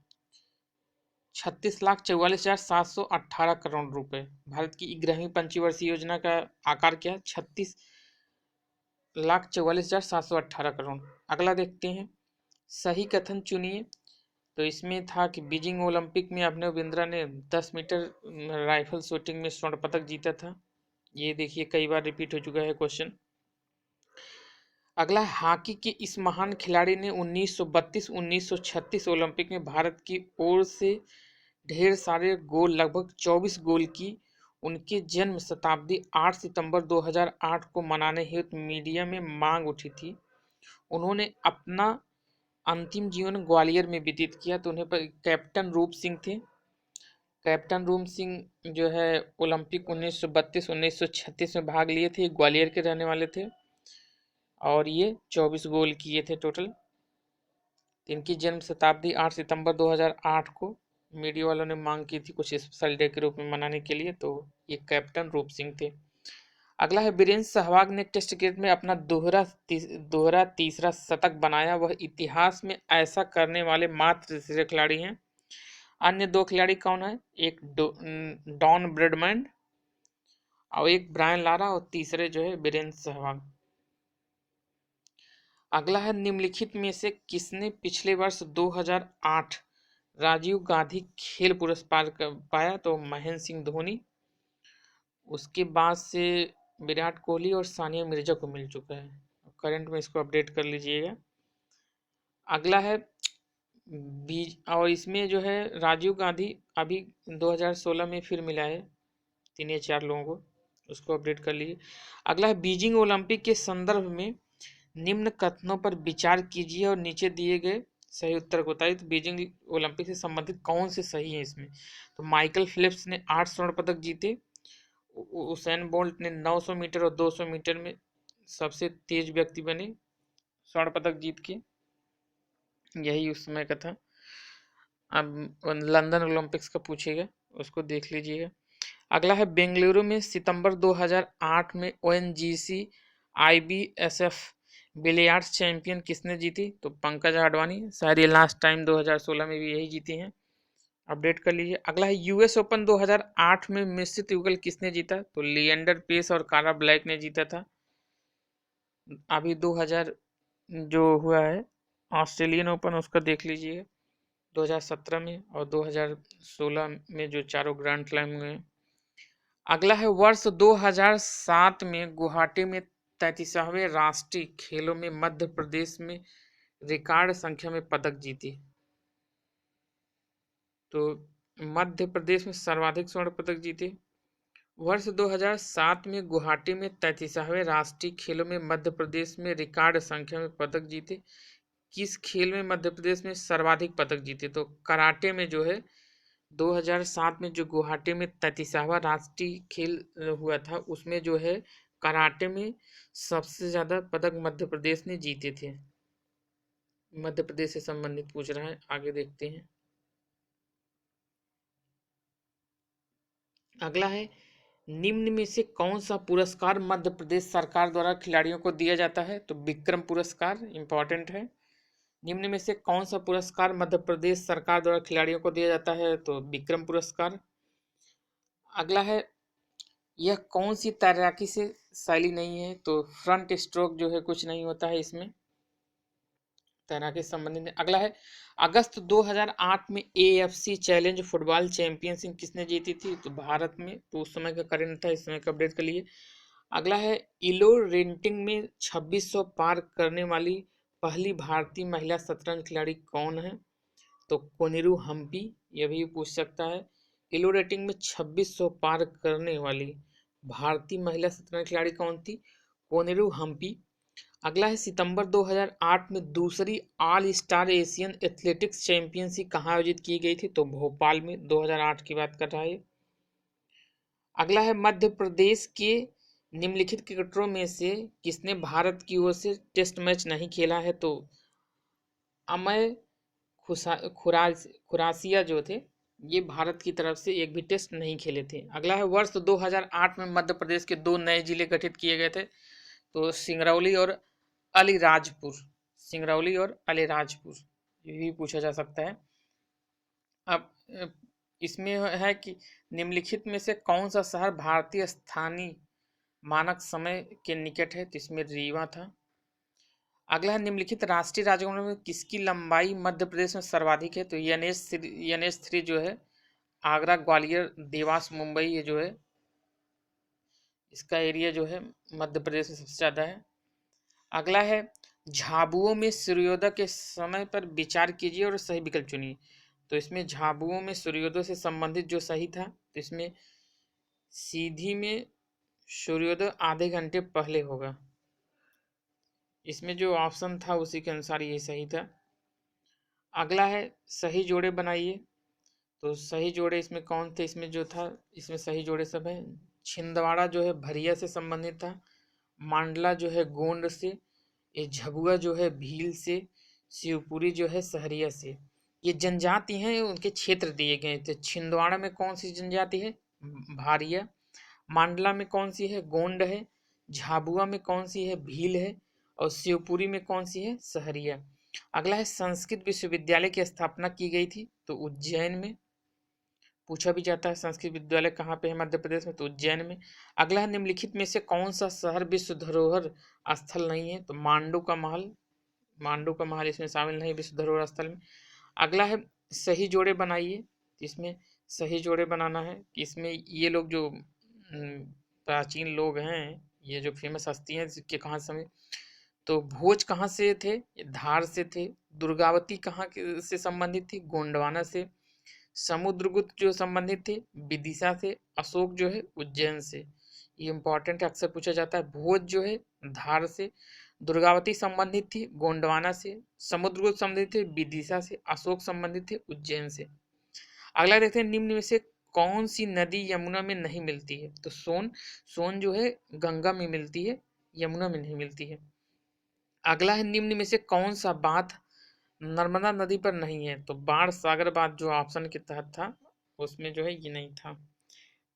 36,44,718 करोड़ रुपए। भारत की 11वीं पंचवर्षीय योजना का आकार क्या है? 36,44,718 करोड़। अगला देखते हैं, सही कथन चुनिए। तो इसमें था कि बीजिंग ओलंपिक में अभिनव बिंद्रा ने 10 मीटर राइफल शूटिंग में स्वर्ण पदक जीता था। ये देखिए कई बार रिपीट हो चुका है क्वेश्चन। अगला, हॉकी के इस महान खिलाड़ी ने 1932-1936 ओलंपिक में भारत की ओर से ढेर सारे गोल, लगभग 24 गोल की। उनके जन्म शताब्दी 8 सितंबर 2008 को मनाने हेतु मीडिया में मांग उठी थी। उन्होंने अपना अंतिम जीवन ग्वालियर में व्यतीत किया। तो उन्हें कैप्टन रूप सिंह थे। कैप्टन रूप सिंह जो है ओलंपिक 1932-1936 में भाग लिए थे। ग्वालियर के रहने वाले थे और ये 24 गोल किए थे टोटल। इनकी जन्म शताब्दी 8 सितंबर 2008 को मीडिया वालों ने मांग की थी कुछ स्पेशल डे के रूप में मनाने के लिए। तो ये कैप्टन रूप सिंह थे। अगला है, वीरेंद्र सहवाग ने टेस्ट क्रिकेट में अपना दोहरा तीसरा शतक बनाया। वह इतिहास में ऐसा करने वाले मात्र तीसरे खिलाड़ी हैं। अन्य दो खिलाड़ी कौन है? एक डॉन ब्रेडमैन और एक ब्रायन लारा, और तीसरे जो है वीरेंद्र सहवाग। अगला है, निम्नलिखित में से किसने पिछले वर्ष 2008 राजीव गांधी खेल पुरस्कार पाया? तो महेंद्र सिंह धोनी। उसके बाद से विराट कोहली और सानिया मिर्जा को मिल चुका है। करंट में इसको अपडेट कर लीजिएगा। अगला है, और इसमें जो है राजीव गांधी अभी 2016 में फिर मिला है 3 या 4 लोगों को, उसको अपडेट कर लीजिए। अगला है, बीजिंग ओलंपिक के संदर्भ में निम्न कथनों पर विचार कीजिए और नीचे दिए गए सही उत्तर को बताइए। तो बीजिंग ओलंपिक से संबंधित कौन से सही है इसमें? तो माइकल फिलिप्स ने 8 स्वर्ण पदक जीते। उसेन बोल्ट ने 900 मीटर और 200 मीटर में सबसे तेज व्यक्ति बने स्वर्ण पदक जीत के। यही उस समय का था। अब लंदन ओलंपिक्स का पूछेगा, उसको देख लीजिएगा। अगला है, बेंगलुरु में सितंबर 2008 में ONGC IBSF बिलियर्ड्स चैंपियन किसने जीती? तो पंकज आडवाणी। शायद ये लास्ट टाइम 2016 में भी यही जीती हैं, अपडेट कर लीजिए। अगला है, US ओपन 2008 में मिश्रित युगल किसने जीता? तो लिएंडर पेस और कारा ब्लैक ने जीता था। अभी 2000 जो हुआ है ऑस्ट्रेलियन ओपन, उसका देख लीजिए 2017 में और 2016 में जो चारों ग्रैंड स्लैम हुए। अगला है, वर्ष 2007 में गुवाहाटी में 33वें राष्ट्रीय खेलों में मध्य प्रदेश में रिकॉर्ड संख्या में पदक जीती। तो मध्य प्रदेश में सर्वाधिक स्वर्ण पदक जीते। वर्ष 2007 में गुवाहाटी में 33वें राष्ट्रीय खेलों में मध्य प्रदेश में रिकॉर्ड संख्या में पदक जीते। किस खेल में मध्य प्रदेश में सर्वाधिक पदक जीते? तो कराटे में जो है 2007 में जो गुवाहाटी में 33वां राष्ट्रीय खेल हुआ था, उसमें जो है कराटे में सबसे ज्यादा पदक मध्य प्रदेश ने जीते थे। मध्य प्रदेश से संबंधित पूछ रहा है, आगे देखते हैं। अगला है, निम्न में से कौन सा पुरस्कार मध्य प्रदेश सरकार द्वारा खिलाड़ियों को दिया जाता है? तो विक्रम पुरस्कार इंपॉर्टेंट है। निम्न में से कौन सा पुरस्कार मध्य प्रदेश सरकार द्वारा खिलाड़ियों को दिया जाता है? तो विक्रम पुरस्कार। अगला है, यह कौन सी तैराकी से शैली नहीं है? तो फ्रंट स्ट्रोक जो है कुछ नहीं होता है इसमें, तैराकी संबंधित। अगला है, अगस्त 2008 में AFC चैलेंज फुटबॉल चैंपियनशिप किसने जीती थी? तो भारत में। तो उस समय का करंट था, इस समय का अपडेट कर लिए। अगला है, इलो रेंटिंग में 2600 पार करने वाली पहली भारतीय महिला शतरंज खिलाड़ी कौन है? तो कोनेरू हम्पी। यह भी पूछ सकता है, इलो रेटिंग में 2600 पार करने वाली भारतीय महिला शतरंज खिलाड़ी कौन थी? कोनेरू हम्पी। अगला है, सितंबर 2008 में दूसरी all star Asian athletics championship कहाँ आयोजित की गई थी? तो भोपाल में। 2008 की बात कर रहा है। अगला है, मध्य प्रदेश के निम्नलिखित क्रिकेटरों में से किसने भारत की ओर से टेस्ट मैच नहीं खेला है? तो अमय खुरासिया जो थे, ये भारत की तरफ से एक भी टेस्ट नहीं खेले थे। अगला है, वर्ष 2008 में मध्य प्रदेश के 2 नए जिले गठित किए गए थे। तो सिंगरौली और अलीराजपुर। सिंगरौली और अलीराजपुर, ये भी पूछा जा सकता है। अब इसमें है कि निम्नलिखित में से कौन सा शहर भारतीय स्थानीय मानक समय के निकट है, तो इसमें रीवा था। अगला है निम्नलिखित राष्ट्रीय राजमार्गों में किसकी लंबाई मध्य प्रदेश में सर्वाधिक है, तो NH3 जो है आगरा ग्वालियर देवास मुंबई, ये जो है इसका एरिया जो है मध्य प्रदेश में सबसे ज़्यादा है। अगला है झाबुओं में सूर्योदय के समय पर विचार कीजिए और सही विकल्प चुनिए, तो इसमें झाबुओं में सूर्योदय से संबंधित जो सही था, तो इसमें सीधी में सूर्योदय आधे घंटे पहले होगा। इसमें जो ऑप्शन था उसी के अनुसार ये सही था। अगला है सही जोड़े बनाइए, तो सही जोड़े इसमें कौन थे, इसमें जो था इसमें सही जोड़े सब है। छिंदवाड़ा जो है भरिया से संबंधित था, मांडला जो है गोंड से, ये झबुआ जो है भील से, शिवपुरी जो है सहरिया से। ये जनजाति हैं, उनके क्षेत्र दिए गए थे। छिंदवाड़ा में कौन सी जनजाति है, भारिया। मांडला में कौन सी है, गोंड है। झाबुआ में कौन सी है, भील है। और शिवपुरी में कौन सी है, सहरिया। अगला है संस्कृत विश्वविद्यालय की स्थापना की गई थी, तो उज्जैन में। पूछा भी जाता है संस्कृत विद्यालय कहाँ पे है मध्य प्रदेश में, तो उज्जैन में। अगला है निम्नलिखित में से कौन सा शहर विश्व धरोहर स्थल नहीं है, तो मांडू का महल। मांडू का महल इसमें शामिल नहीं विश्व धरोहर स्थल में। अगला है सही जोड़े बनाइए, इसमें सही जोड़े बनाना है कि इसमें ये लोग जो प्राचीन लोग हैं, ये जो फेमस हस्ती हैं जिसके कहाँ समय, तो भोज कहाँ से थे, ये धार से थे। दुर्गावती कहाँ से संबंधित थी, गोंडवाना से। समुद्रगुप्त जो संबंधित थे विदिशा से। अशोक जो है उज्जैन से। ये इंपॉर्टेंट अक्सर पूछा जाता है। भोज जो है धार से, दुर्गावती संबंधित थी गोंडवाना से, समुद्रगुप्त संबंधित थे विदिशा से, अशोक संबंधित थे उज्जैन से। अगला देखते हैं निम्न में से कौन सी नदी यमुना में नहीं मिलती है, तो सोन जो है गंगा में मिलती है, यमुना में नहीं मिलती है। अगला है निम्न में से कौन सा बांध नर्मदा नदी पर नहीं है, तो बाण सागर बांध जो ऑप्शन के तहत था उसमें जो है ये नहीं था।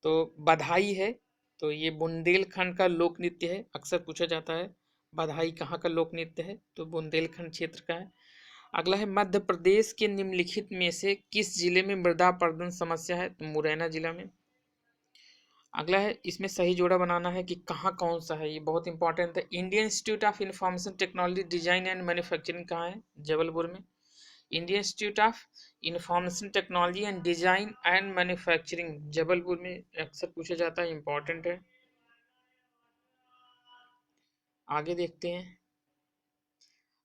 तो बधाई है, तो ये बुंदेलखंड का लोक नृत्य है, अक्सर पूछा जाता है बधाई कहाँ का लोक नृत्य है, तो बुंदेलखंड क्षेत्र का है। अगला है मध्य प्रदेश के निम्नलिखित में से किस जिले में मृदा अपरदन समस्या है, तो मुरैना जिला में। अगला है इसमें सही जोड़ा बनाना है कि कहाँ कौन सा है, ये बहुत इंपॉर्टेंट है। Indian institute of information technology design and manufacturing कहाँ है, जबलपुर में। Indian institute of information technology and design and manufacturing Jabalpur में, अक्सर पूछा जाता है, इंपॉर्टेंट है। आगे देखते हैं।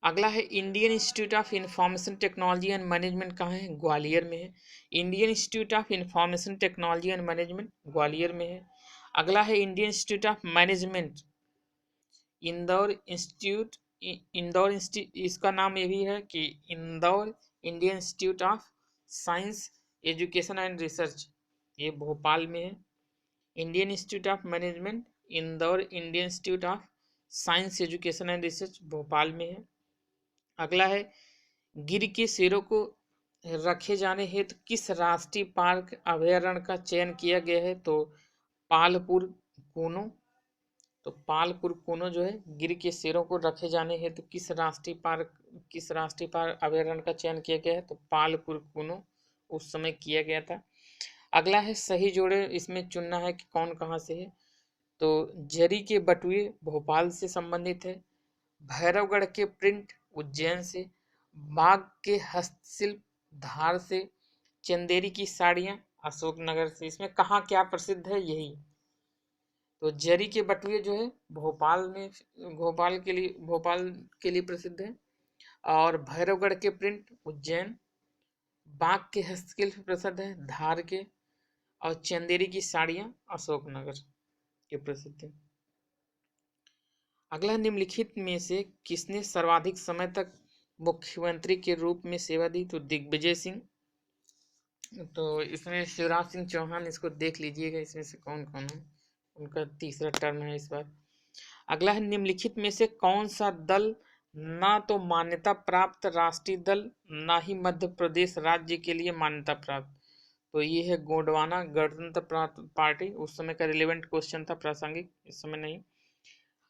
अगला है Indian institute of information technology and management कहाँ है, ग्वालियर में है। Indian institute of information technology and management Gwalior में है। अगला है Indian institute of management Indore institute. Indore institute इसका नाम ये भी है कि Indore Indian institute of science education and research, ये भोपाल में है। Indian institute of management Indore Indian institute of science education and research Bhopal में है। अगला है गिर के शेरों को रखे जाने हेतु किस राष्ट्रीय पार्क अभयारण्य का चयन किया गया है, तो पालपुर कूनो। तो पालपुर कूनो जो है गिर के शेरों को रखे जाने हेतु किस राष्ट्रीय पार्क अभयारण्य का चयन किया गया है, तो पालपुर कूनो उस समय किया गया था। अगला है सही जोड़े इसमें चुनना है कि कौन कहाँ से है, तो जरी के बटुए भोपाल से संबंधित है। भैरवगढ़ के प्रिंट उज्जैन से। बाघ के हस्तशिल्प धार से। चंदेरी की साड़ियाँ अशोकनगर से। इसमें कहाँ क्या प्रसिद्ध है, यही तो जरी के बटुए जो है भोपाल में, भोपाल के लिए प्रसिद्ध है। और भैरवगढ़ के प्रिंट उज्जैन। बाघ के हस्तशिल्प प्रसिद्ध है धार के। और चंदेरी की साड़ियाँ अशोकनगर के प्रसिद्ध है। अगला निम्नलिखित में से किसने सर्वाधिक समय तक मुख्यमंत्री के रूप में सेवा दी, तो दिग्विजय सिंह। तो इसमें शिवराज सिंह चौहान, इसको देख लीजिएगा इसमें से कौन कौन है, उनका तीसरा टर्म है इस बार। अगला है निम्नलिखित में से कौन सा दल ना तो मान्यता प्राप्त राष्ट्रीय दल, ना ही मध्य प्रदेश राज्य के लिए मान्यता प्राप्त, तो ये है गोंडवाना गणतंत्र पार्टी। उस समय का रिलेवेंट क्वेश्चन था, प्रासंगिक, इस समय नहीं।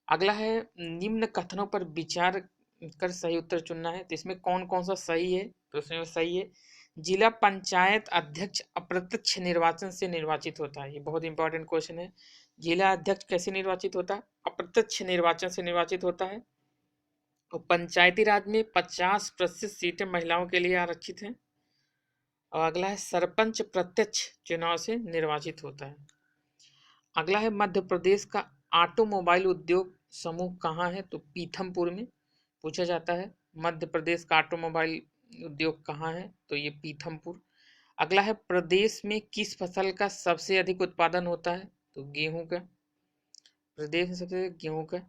अगला है निम्न कथनों पर विचार कर सही उत्तर चुनना है, तो इसमें कौन कौन सा सही है, तो इसमें सही है जिला पंचायत अध्यक्ष अप्रत्यक्ष निर्वाचन से निर्वाचित होता है। ये बहुत इंपॉर्टेंट क्वेश्चन है। जिला अध्यक्ष कैसे निर्वाचित होता है? अप्रत्यक्ष निर्वाचन से निर्वाचित होता है। और पंचायती राज में 50% सीटें महिलाओं के लिए आरक्षित हैं। और अगला है सरपंच प्रत्यक्ष चुनाव से निर्वाचित होता है। अगला है मध्य प्रदेश का ऑटोमोबाइल उद्योग समूह कहाँ है? तो पीथमपुर में पूछा जाता है। मध्य प्रदेश का ऑटोमोबाइल उद्योग कहाँ है? तो ये पीथमपुर। अगला है प्रदेश में किस फसल का सबसे अधिक उत्पादन होता है? तो गेहूं का। प्रदेश में सबसे अधिक गेहूं का।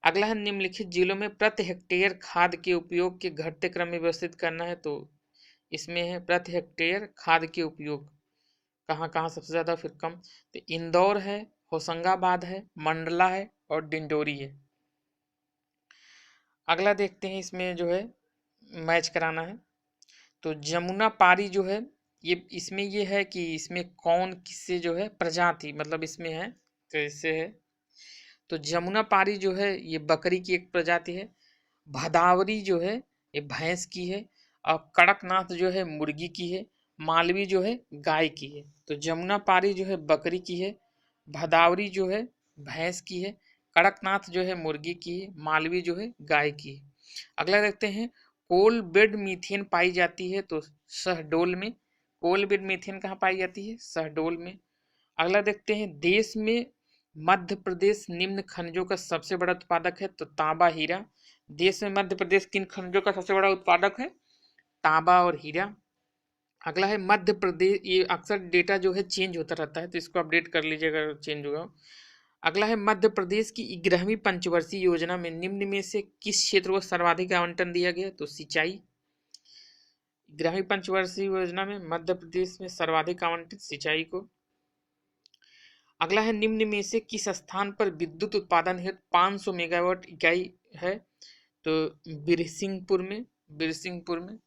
अगला है निम्नलिखित जिलों में प्रति हेक्टेयर खाद के उपयोग के घटते क्रम में व्यवस्थित करना है। तो इसमें है प्रति हेक्टेयर खाद के उपयोग कहाँ कहाँ सबसे ज्यादा फिर कम। तो इंदौर है, होशंगाबाद है, मंडला है और डिंडोरी है। अगला देखते हैं, इसमें जो है मैच कराना है। तो जमुना पारी जो है ये इसमें ये है कि इसमें कौन किससे जो है प्रजाति मतलब इसमें है। तो इससे है तो जमुना पारी जो है ये बकरी की एक प्रजाति है। भदावरी जो है ये भैंस की है। और कड़कनाथ जो है मुर्गी की है। मालवी जो है गाय की है। तो जमुना पारी जो है बकरी की है। भदावरी जो है भैंस की है। कड़कनाथ जो है मुर्गी की है। मालवी जो है गाय की है। अगला देखते हैं, कोल बेड मीथेन पाई जाती है तो शहडोल में। कोल बेड मीथेन कहाँ पाई जाती है? शहडोल में। अगला देखते हैं, देश में मध्य प्रदेश निम्न खनिजों का सबसे बड़ा उत्पादक है तो तांबा हीरा। देश में मध्य प्रदेश किन खनिजों का सबसे बड़ा उत्पादक है? तांबा और हीरा। अगला है मध्य प्रदेश, ये अक्सर डेटा जो है चेंज होता रहता है तो इसको अपडेट कर लीजिएगा अगर चेंज होगा। अगला है मध्य प्रदेश की 11वीं पंचवर्षीय योजना में निम्न में से किस क्षेत्र को सर्वाधिक आवंटन दिया गया? तो सिंचाई। 11वीं पंचवर्षीय योजना में मध्य प्रदेश में सर्वाधिक आवंटित सिंचाई को। अगला है निम्न में से किस स्थान पर विद्युत उत्पादन हेतु 500 मेगावाट इकाई है? तो बिरसिंहपुर में।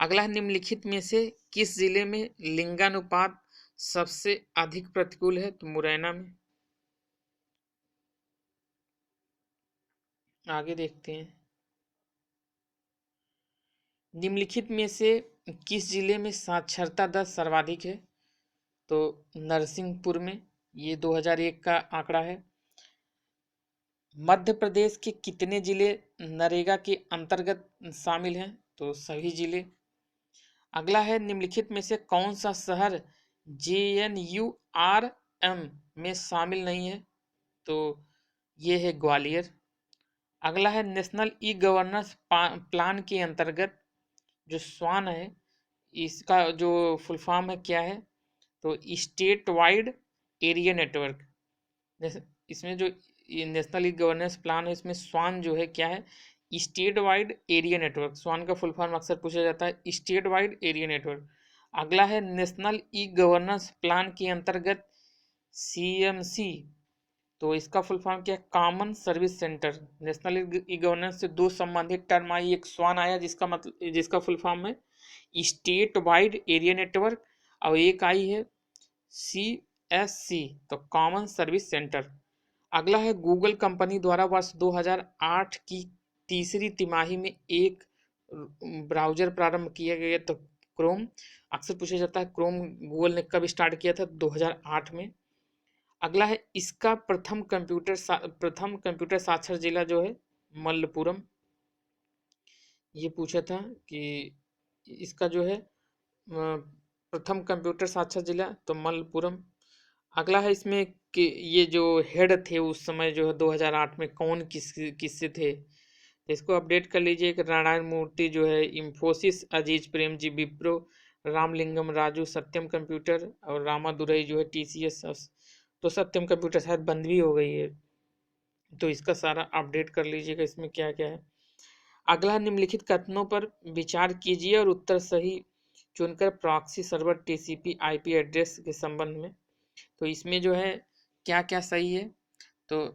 अगला है निम्नलिखित में से किस जिले में लिंगानुपात सबसे अधिक प्रतिकूल है? तो मुरैना में। आगे देखते हैं, निम्नलिखित में से किस जिले में साक्षरता दर सर्वाधिक है? तो नरसिंहपुर में। ये 2001 का आंकड़ा है। मध्य प्रदेश के कितने जिले नरेगा के अंतर्गत शामिल हैं? तो सभी जिले। अगला है निम्नलिखित में से कौन सा शहर JNURM में शामिल नहीं है? तो ये है ग्वालियर। अगला है नेशनल ई गवर्नेंस प्लान के अंतर्गत जो स्वान है इसका जो फुल फॉर्म है क्या है? तो स्टेट वाइड एरिया नेटवर्क। इसमें जो नेशनल ई गवर्नेंस प्लान है इसमें स्वान जो है क्या है? State wide area network. स्वान का फुल फॉर्म अक्सर पूछा जाता है, स्टेट वाइड एरिया नेटवर्क। अगला है नेशनल ई गवर्नेंस प्लान के अंतर्गत CMC, तो इसका फुल फॉर्म क्या है? Common service centre. National e governance से दो संबंधित टर्म आई, एक स्वान आया जिसका फुल फॉर्म है स्टेट वाइड एरिया नेटवर्क, और एक आई है CSC, तो कॉमन सर्विस सेंटर। अगला है गूगल कंपनी द्वारा वर्ष 2008 की तीसरी तिमाही में एक ब्राउजर प्रारंभ किया गया तो क्रोम। अक्सर पूछा जाता है क्रोम गूगल ने कब स्टार्ट किया था? 2008 में। अगला है इसका प्रथम कंप्यूटर साक्षर जिला जो है मल्लपुरम। ये पूछा था कि इसका जो है प्रथम कंप्यूटर साक्षर जिला तो मल्लपुरम। अगला है इसमें कि ये जो हेड थे उस समय जो है 2008 में कौन किससे थे? तो इसको अपडेट कर लीजिए कि नारायण मूर्ति जो है इंफोसिस, अजीज प्रेम जी विप्रो, रामलिंगम राजू सत्यम कंप्यूटर और रामादुरई जो है TCS। तो सत्यम कंप्यूटर शायद बंद भी हो गई है, तो इसका सारा अपडेट कर लीजिएगा इसमें क्या क्या है। अगला निम्नलिखित कथनों पर विचार कीजिए और उत्तर सही चुनकर proxy server TCP IP address के संबंध में। तो इसमें जो है क्या क्या सही है? तो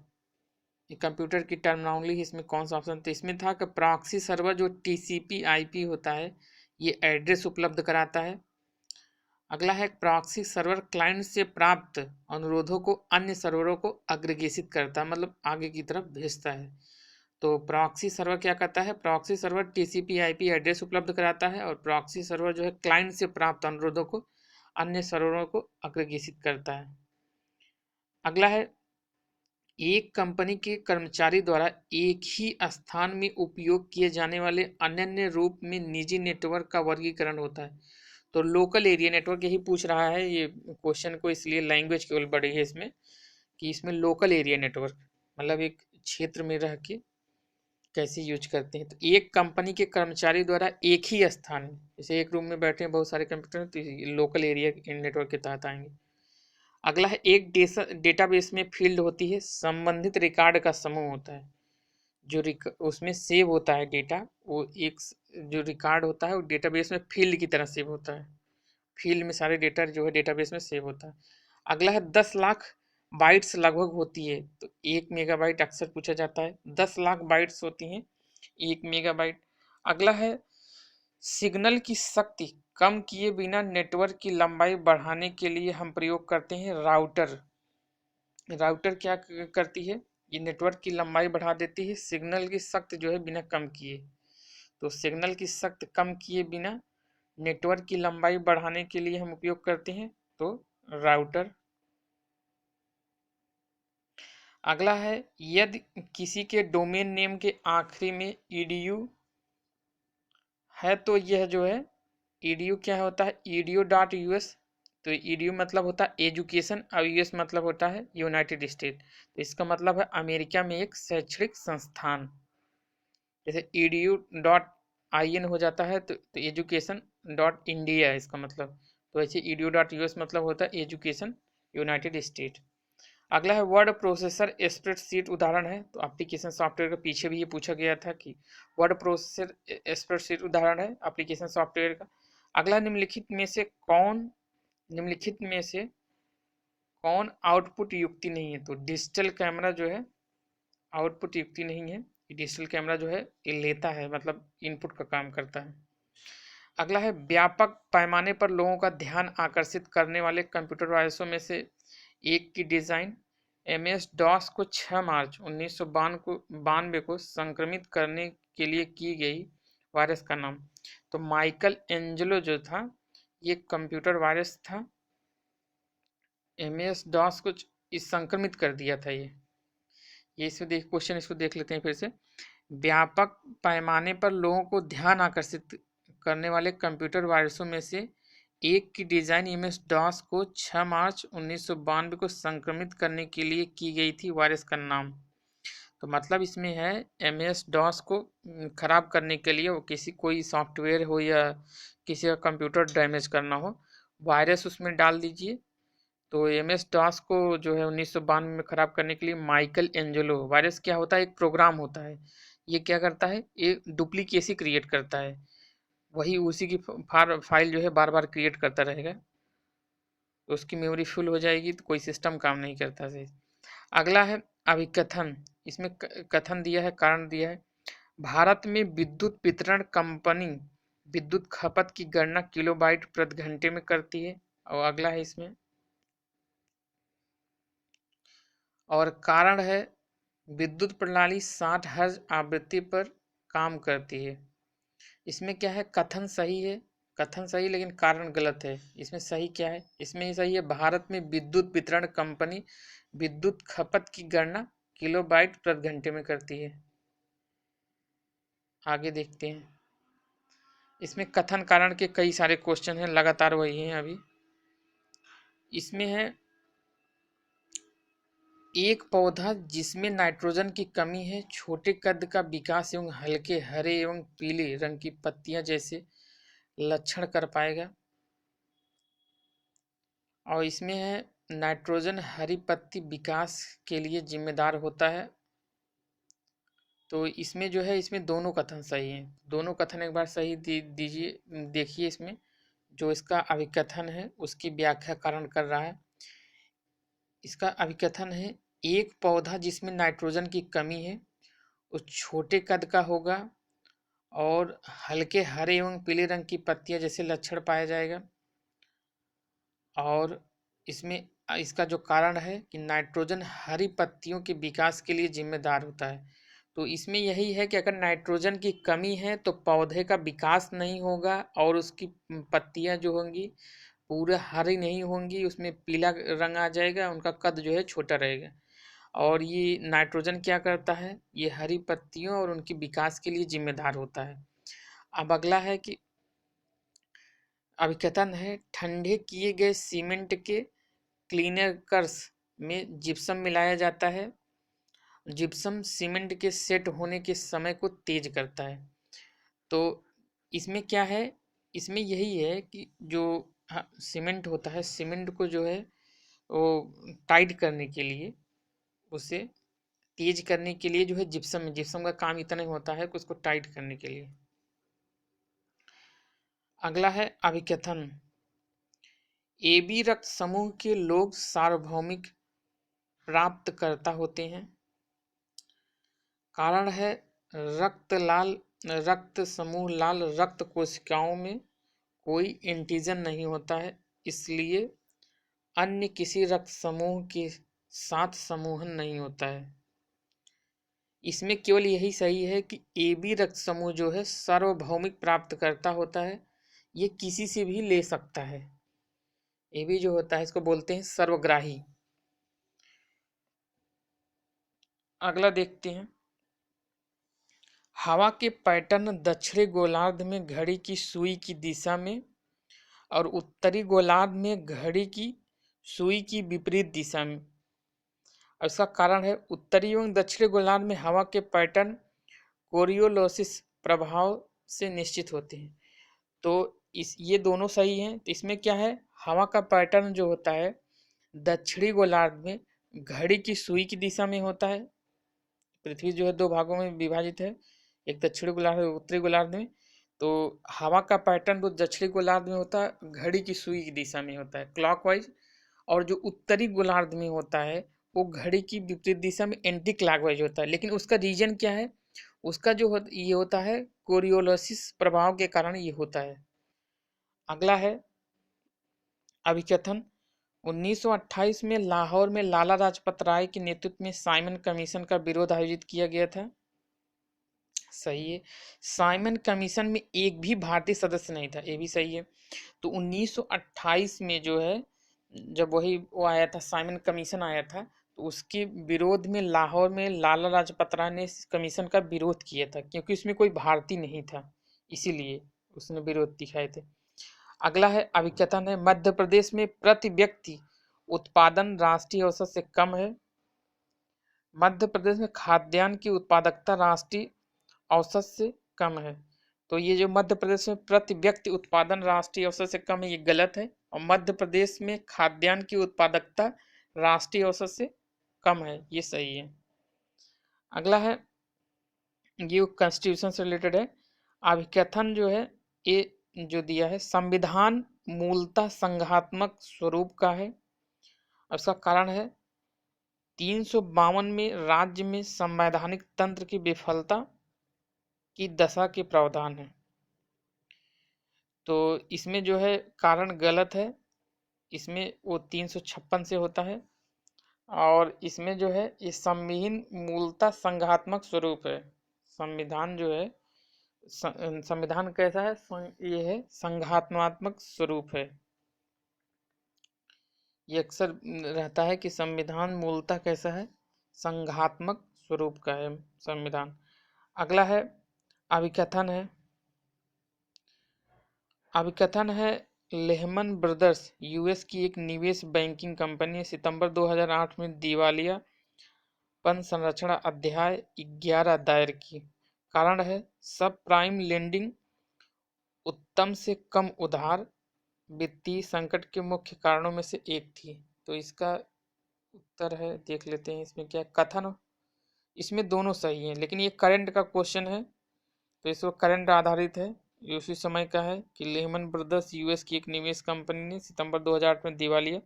कंप्यूटर की टर्मिनोलॉजी इसमें कौन सा ऑप्शन? तो इसमें था कि प्रॉक्सी सर्वर जो TCP IP होता है ये एड्रेस उपलब्ध कराता है। अगला है प्रॉक्सी सर्वर क्लाइंट से प्राप्त अनुरोधों को अन्य सर्वरों को अग्रेगेशित करता है, मतलब आगे की तरफ भेजता है। तो प्रॉक्सी सर्वर क्या करता है, proxy server TCP IP address उपलब्ध कराता है और प्रॉक्सी सर्वर जो है क्लाइंट से प्राप्त अनुरोधों को अन्य सर्वरों को अग्रेषित करता है। अगला है, एक कंपनी के कर्मचारी द्वारा एक ही स्थान में उपयोग किए जाने वाले अनन्य रूप में निजी नेटवर्क का वर्गीकरण होता है। तो लोकल एरिया नेटवर्क यही पूछ रहा है ये क्वेश्चन को, इसलिए लैंग्वेज केवल बढ़ी है इसमें कि इसमें लोकल एरिया नेटवर्क मतलब एक क्षेत्र में रह के कैसे यूज करते हैं। तो एक कंपनी के कर्मचारी द्वारा एक ही स्थान में, जैसे एक रूम में बैठे हैं बहुत सारे कंप्यूटर, तो लोकल एरिया नेटवर्क के तहत आएंगे। अगला है, एक डेटाबेस में फील्ड होती है, संबंधित रिकॉर्ड का समूह होता है जो उसमें सेव होता है डेटा, वो एक जो रिकॉर्ड होता है वो डेटाबेस में फील्ड की तरह सेव होता है, फील्ड में सारे डेटा जो है डेटाबेस में सेव होता है। अगला है, 10 लाख बाइट्स लगभग होती है, तो 1 मेगाबाइट अक्सर पूछा जाता है, 10 लाख बाइट्स होती हैं 1 मेगाबाइट। अगला है, सिग्नल की शक्ति कम किए बिना नेटवर्क की लंबाई बढ़ाने के लिए हम प्रयोग करते हैं राउटर। राउटर क्या करती है, ये नेटवर्क की लंबाई बढ़ा देती है, सिग्नल की शक्ति जो है बिना कम किए। तो सिग्नल की शक्ति कम किए बिना नेटवर्क की लंबाई बढ़ाने के लिए हम उपयोग करते हैं तो राउटर। अगला है, यदि किसी के डोमेन नेम के आखिरी में ईडीयू है तो यह जो है ईडीयू क्या होता है, edu.us। तो ईडीयू मतलब होता है एजुकेशन और यूएस मतलब होता है यूनाइटेड स्टेट, तो इसका मतलब है अमेरिका में एक शैक्षणिक संस्थान। जैसे edu.in हो जाता है तो एजुकेशन डॉट इंडिया इसका मतलब, तो ऐसे edu.us मतलब होता है एजुकेशन यूनाइटेड स्टेट। अगला है, वर्ड प्रोसेसर स्प्रेडशीट उदाहरण है, तो एप्लीकेशन सॉफ्टवेयर के पीछे भी ये पूछा गया था कि वर्ड प्रोसेसर स्प्रेडशीट उदाहरण है एप्लीकेशन सॉफ्टवेयर का। अगला, निम्नलिखित में से कौन आउटपुट युक्ति नहीं है, तो डिजिटल कैमरा जो है आउटपुट युक्ति नहीं है, डिजिटल कैमरा जो है ये लेता है मतलब इनपुट का काम करता है। अगला है, व्यापक पैमाने पर लोगों का ध्यान आकर्षित करने वाले कंप्यूटर वायरसों में से एक की डिजाइन MS डॉस को 6 मार्च 1992 को संक्रमित करने के लिए की गई वायरस का नाम। तो माइकल एंजेलो जो था ये कंप्यूटर वायरस था, MS डॉस को इस संक्रमित कर दिया था ये इसमें देख क्वेश्चन, इसको देख लेते हैं फिर से। व्यापक पैमाने पर लोगों को ध्यान आकर्षित करने वाले कंप्यूटर वायरसों में से एक की डिजाइन MS डॉस को 6 मार्च 1992 को संक्रमित करने के लिए की गई थी, वायरस का नाम। तो मतलब इसमें है MS डॉस को खराब करने के लिए, वो किसी कोई सॉफ्टवेयर हो या किसी का कंप्यूटर डैमेज करना हो, वायरस उसमें डाल दीजिए। तो MS डॉस को जो है 1992 में खराब करने के लिए माइकल एंजेलो वायरस क्या होता है, एक प्रोग्राम होता है, ये क्या करता है, ये डुप्लीकेसी क्रिएट करता है, वही उसी की फाइल जो है बार बार क्रिएट करता रहेगा, तो उसकी मेमोरी फुल हो जाएगी तो कोई सिस्टम काम नहीं करता सही। अगला है अभिकथन, इसमें कथन दिया है, कारण दिया है, भारत में विद्युत वितरण कंपनी विद्युत खपत की गणना किलोबाइट प्रति घंटे में करती है। और अगला है इसमें, और कारण है विद्युत प्रणाली 60 हर्ट्ज आवृत्ति पर काम करती है। इसमें क्या है, कथन सही है, कथन सही लेकिन कारण गलत है। इसमें सही क्या है, इसमें सही है, भारत में विद्युत वितरण कंपनी विद्युत खपत की गणना किलोबाइट प्रति घंटे में करती है। आगे देखते हैं, इसमें कथन कारण के कई सारे क्वेश्चन हैं, लगातार वही हैं अभी। इसमें है, एक पौधा जिसमें नाइट्रोजन की कमी है छोटे कद का विकास एवं हल्के हरे एवं पीले रंग की पत्तियां जैसे लक्षण कर पाएगा। और इसमें है, नाइट्रोजन हरी पत्ती विकास के लिए जिम्मेदार होता है। तो इसमें जो है, इसमें दोनों कथन सही हैं, दोनों कथन एक बार सही दीजिए, देखिए इसमें जो इसका अभिकथन है उसकी व्याख्या कारण कर रहा है। इसका अभिकथन है, एक पौधा जिसमें नाइट्रोजन की कमी है वो छोटे कद का होगा और हल्के हरे एवं पीले रंग की पत्तियां जैसे लक्षण पाया जाएगा। और इसमें इसका जो कारण है कि नाइट्रोजन हरी पत्तियों के विकास के लिए जिम्मेदार होता है। तो इसमें यही है कि अगर नाइट्रोजन की कमी है तो पौधे का विकास नहीं होगा और उसकी पत्तियां जो होंगी पूरा हरी नहीं होंगी, उसमें पीला रंग आ जाएगा, उनका कद जो है छोटा रहेगा। और ये नाइट्रोजन क्या करता है, ये हरी पत्तियों और उनके विकास के लिए जिम्मेदार होता है। अब अगला है कि अभिकथन है, ठंडे किए गए सीमेंट के क्लीनर्स में जिप्सम मिलाया जाता है। जिप्सम सीमेंट के सेट होने के समय को तेज करता है। तो इसमें क्या है, इसमें यही है कि जो सीमेंट होता है, सीमेंट को जो है वो टाइट करने के लिए, उसे तेज करने के लिए जो है जिप्सम, जिप्सम का काम इतना ही होता है कि उसको टाइट करने के लिए। अगला है अभिकथन, AB रक्त समूह के लोग सार्वभौमिक प्राप्तकर्ता होते हैं। कारण है रक्त समूह लाल रक्त कोशिकाओं में कोई एंटीजन नहीं होता है, इसलिए अन्य किसी रक्त समूह के साथ समूहन नहीं होता है। इसमें केवल यही सही है कि AB रक्त समूह जो है सार्वभौमिक प्राप्तकर्ता होता है, ये किसी से भी ले सकता है। AB जो होता है इसको बोलते हैं सर्वग्राही। अगला देखते हैं, हवा के पैटर्न दक्षिणी गोलार्ध में घड़ी की सुई की दिशा में और उत्तरी गोलार्ध में घड़ी की सुई की विपरीत दिशा में। इसका कारण है उत्तरी एवं दक्षिणी गोलार्ध में हवा के पैटर्न कोरियोलोसिस प्रभाव से निश्चित होते हैं। तो ये दोनों सही हैं। तो इसमें क्या है, हवा का पैटर्न जो होता है दक्षिणी गोलार्ध में घड़ी की सुई की दिशा में होता है। पृथ्वी जो है दो भागों में विभाजित है, एक दक्षिणी गोलार्ध और उत्तरी गोलार्ध में। तो हवा का पैटर्न तो दक्षिणी गोलार्ध में होता है, घड़ी की सुई की दिशा में होता है क्लॉकवाइज, और जो उत्तरी गोलार्ध में होता है वो घड़ी की विपरीत दिशा में एंटी क्लॉकवाइज होता है। लेकिन उसका रीजन क्या है, उसका जो ये होता है कोरियोलोसिस प्रभाव के कारण ये होता है। अगला है अभिकथन, 1928 में लाहौर में लाला लाजपत राय के नेतृत्व में साइमन कमीशन का विरोध आयोजित किया गया था। सही है, साइमन कमीशन में एक भी भारतीय सदस्य नहीं था, ये भी सही है। तो 1928 में जो है जब वो आया था, साइमन कमीशन आया था, तो उसके विरोध में लाहौर में लाला लाजपत राय ने इस कमीशन का विरोध किया था, क्योंकि उसमें कोई भारतीय नहीं था, इसीलिए उसने विरोध दिखाए थे। अगला है अभिकथन है, मध्य प्रदेश में प्रति व्यक्ति उत्पादन राष्ट्रीय औसत से कम है। मध्य प्रदेश में खाद्यान्न की उत्पादकता राष्ट्रीय औसत से कम है। तो ये जो मध्य प्रदेश में प्रति व्यक्ति उत्पादन राष्ट्रीय औसत से कम है, ये गलत है। और मध्य प्रदेश में खाद्यान्न की उत्पादकता राष्ट्रीय औसत से कम है, ये सही है। अगला है, ये कॉन्स्टिट्यूशन से रिलेटेड है। अभिकथन जो है ये जो दिया है, संविधान मूलतः संघात्मक स्वरूप का है। उसका कारण है 352 में राज्य में संवैधानिक तंत्र की विफलता की दशा के प्रावधान है। तो इसमें जो है कारण गलत है, इसमें वो 356 से होता है। और इसमें जो है ये संविधान मूलतः संघात्मक स्वरूप है। संविधान जो है संविधान कैसा है, ये है संघात्मक स्वरूप है। ये अक्सर रहता है कि संविधान मूलतः कैसा है, संघात्मक स्वरूप का है संविधान। अगला है अभिकथन है, अभिकथन है लेहमन ब्रदर्स यूएस की एक निवेश बैंकिंग कंपनी सितंबर 2008 में दिवालियापन संरक्षण अध्याय 11 दायर की। कारण है सब प्राइम लेंडिंग उत्तम से कम उधार वित्तीय संकट के मुख्य कारणों में से एक थी। तो इसका उत्तर है, देख लेते हैं इसमें क्या कथन। इसमें दोनों सही हैं, लेकिन ये करंट का क्वेश्चन है तो इसको करंट आधारित है। ये उसी समय का है कि लेहमन ब्रदर्स यूएस की एक निवेश कंपनी ने सितंबर 2008 में दिवालिया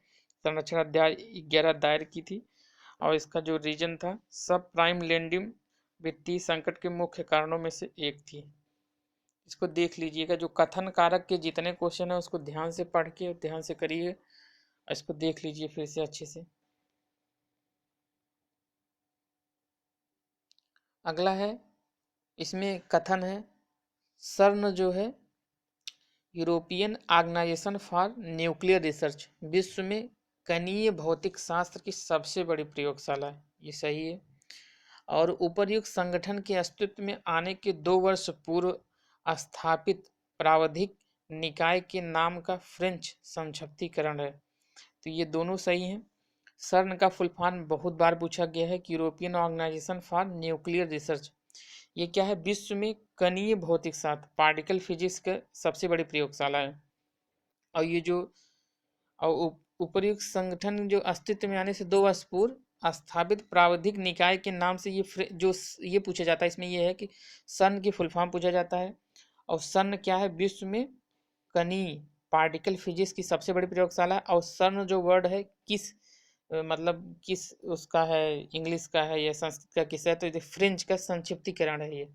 संरक्षण अध्याय 11 दायर की थी, और इसका जो रीजन था सब प्राइम लेंडिंग वित्तीय संकट के मुख्य कारणों में से एक थी। इसको देख लीजिएगा, जो कथन कारक के जितने क्वेश्चन है उसको ध्यान से पढ़ के ध्यान से करिए, इसको देख लीजिए फिर से अच्छे से। अगला है, इसमें कथन है, सर्न जो है European Organization for Nuclear Research, विश्व में कणीय भौतिक शास्त्र की सबसे बड़ी प्रयोगशाला है। ये सही है। और उपर्युक्त संगठन के अस्तित्व में आने के 2 वर्ष पूर्व स्थापित प्रावधिक निकाय के नाम का फ्रेंच संक्षिप्तीकरण है। तो ये दोनों सही हैं। सर्न का फुल फॉर्म बहुत बार पूछा गया है कि European Organization for Nuclear Research. ये क्या है? विश्व में कणीय भौतिक शास्त्र, पार्टिकल फिजिक्स का सबसे बड़ी प्रयोगशाला है। और ये जो उपर्युक्त संगठन जो अस्तित्व में आने से 2 वर्ष पूर्व स्थापित प्रावधिक निकाय के नाम से जो ये पूछा जाता है, इसमें ये है कि सन की फुल फॉर्म पूछा जाता है। और सन क्या है? विश्व में कणीय पार्टिकल फिजिक्स की सबसे बड़ी प्रयोगशाला। और सन जो वर्ड है किस मतलब किस उसका है, इंग्लिश का है या संस्कृत का किस है? तो ये फ्रेंच का संक्षिप्तीकरण है ये।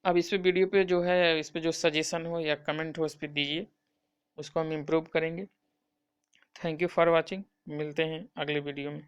अब इस पे वीडियो पे जो है, इस पे जो सजेशन हो या कमेंट हो, इस पे दीजिए, उसको हम इम्प्रूव करेंगे। Thank you for watching. मिलते हैं अगले वीडियो में।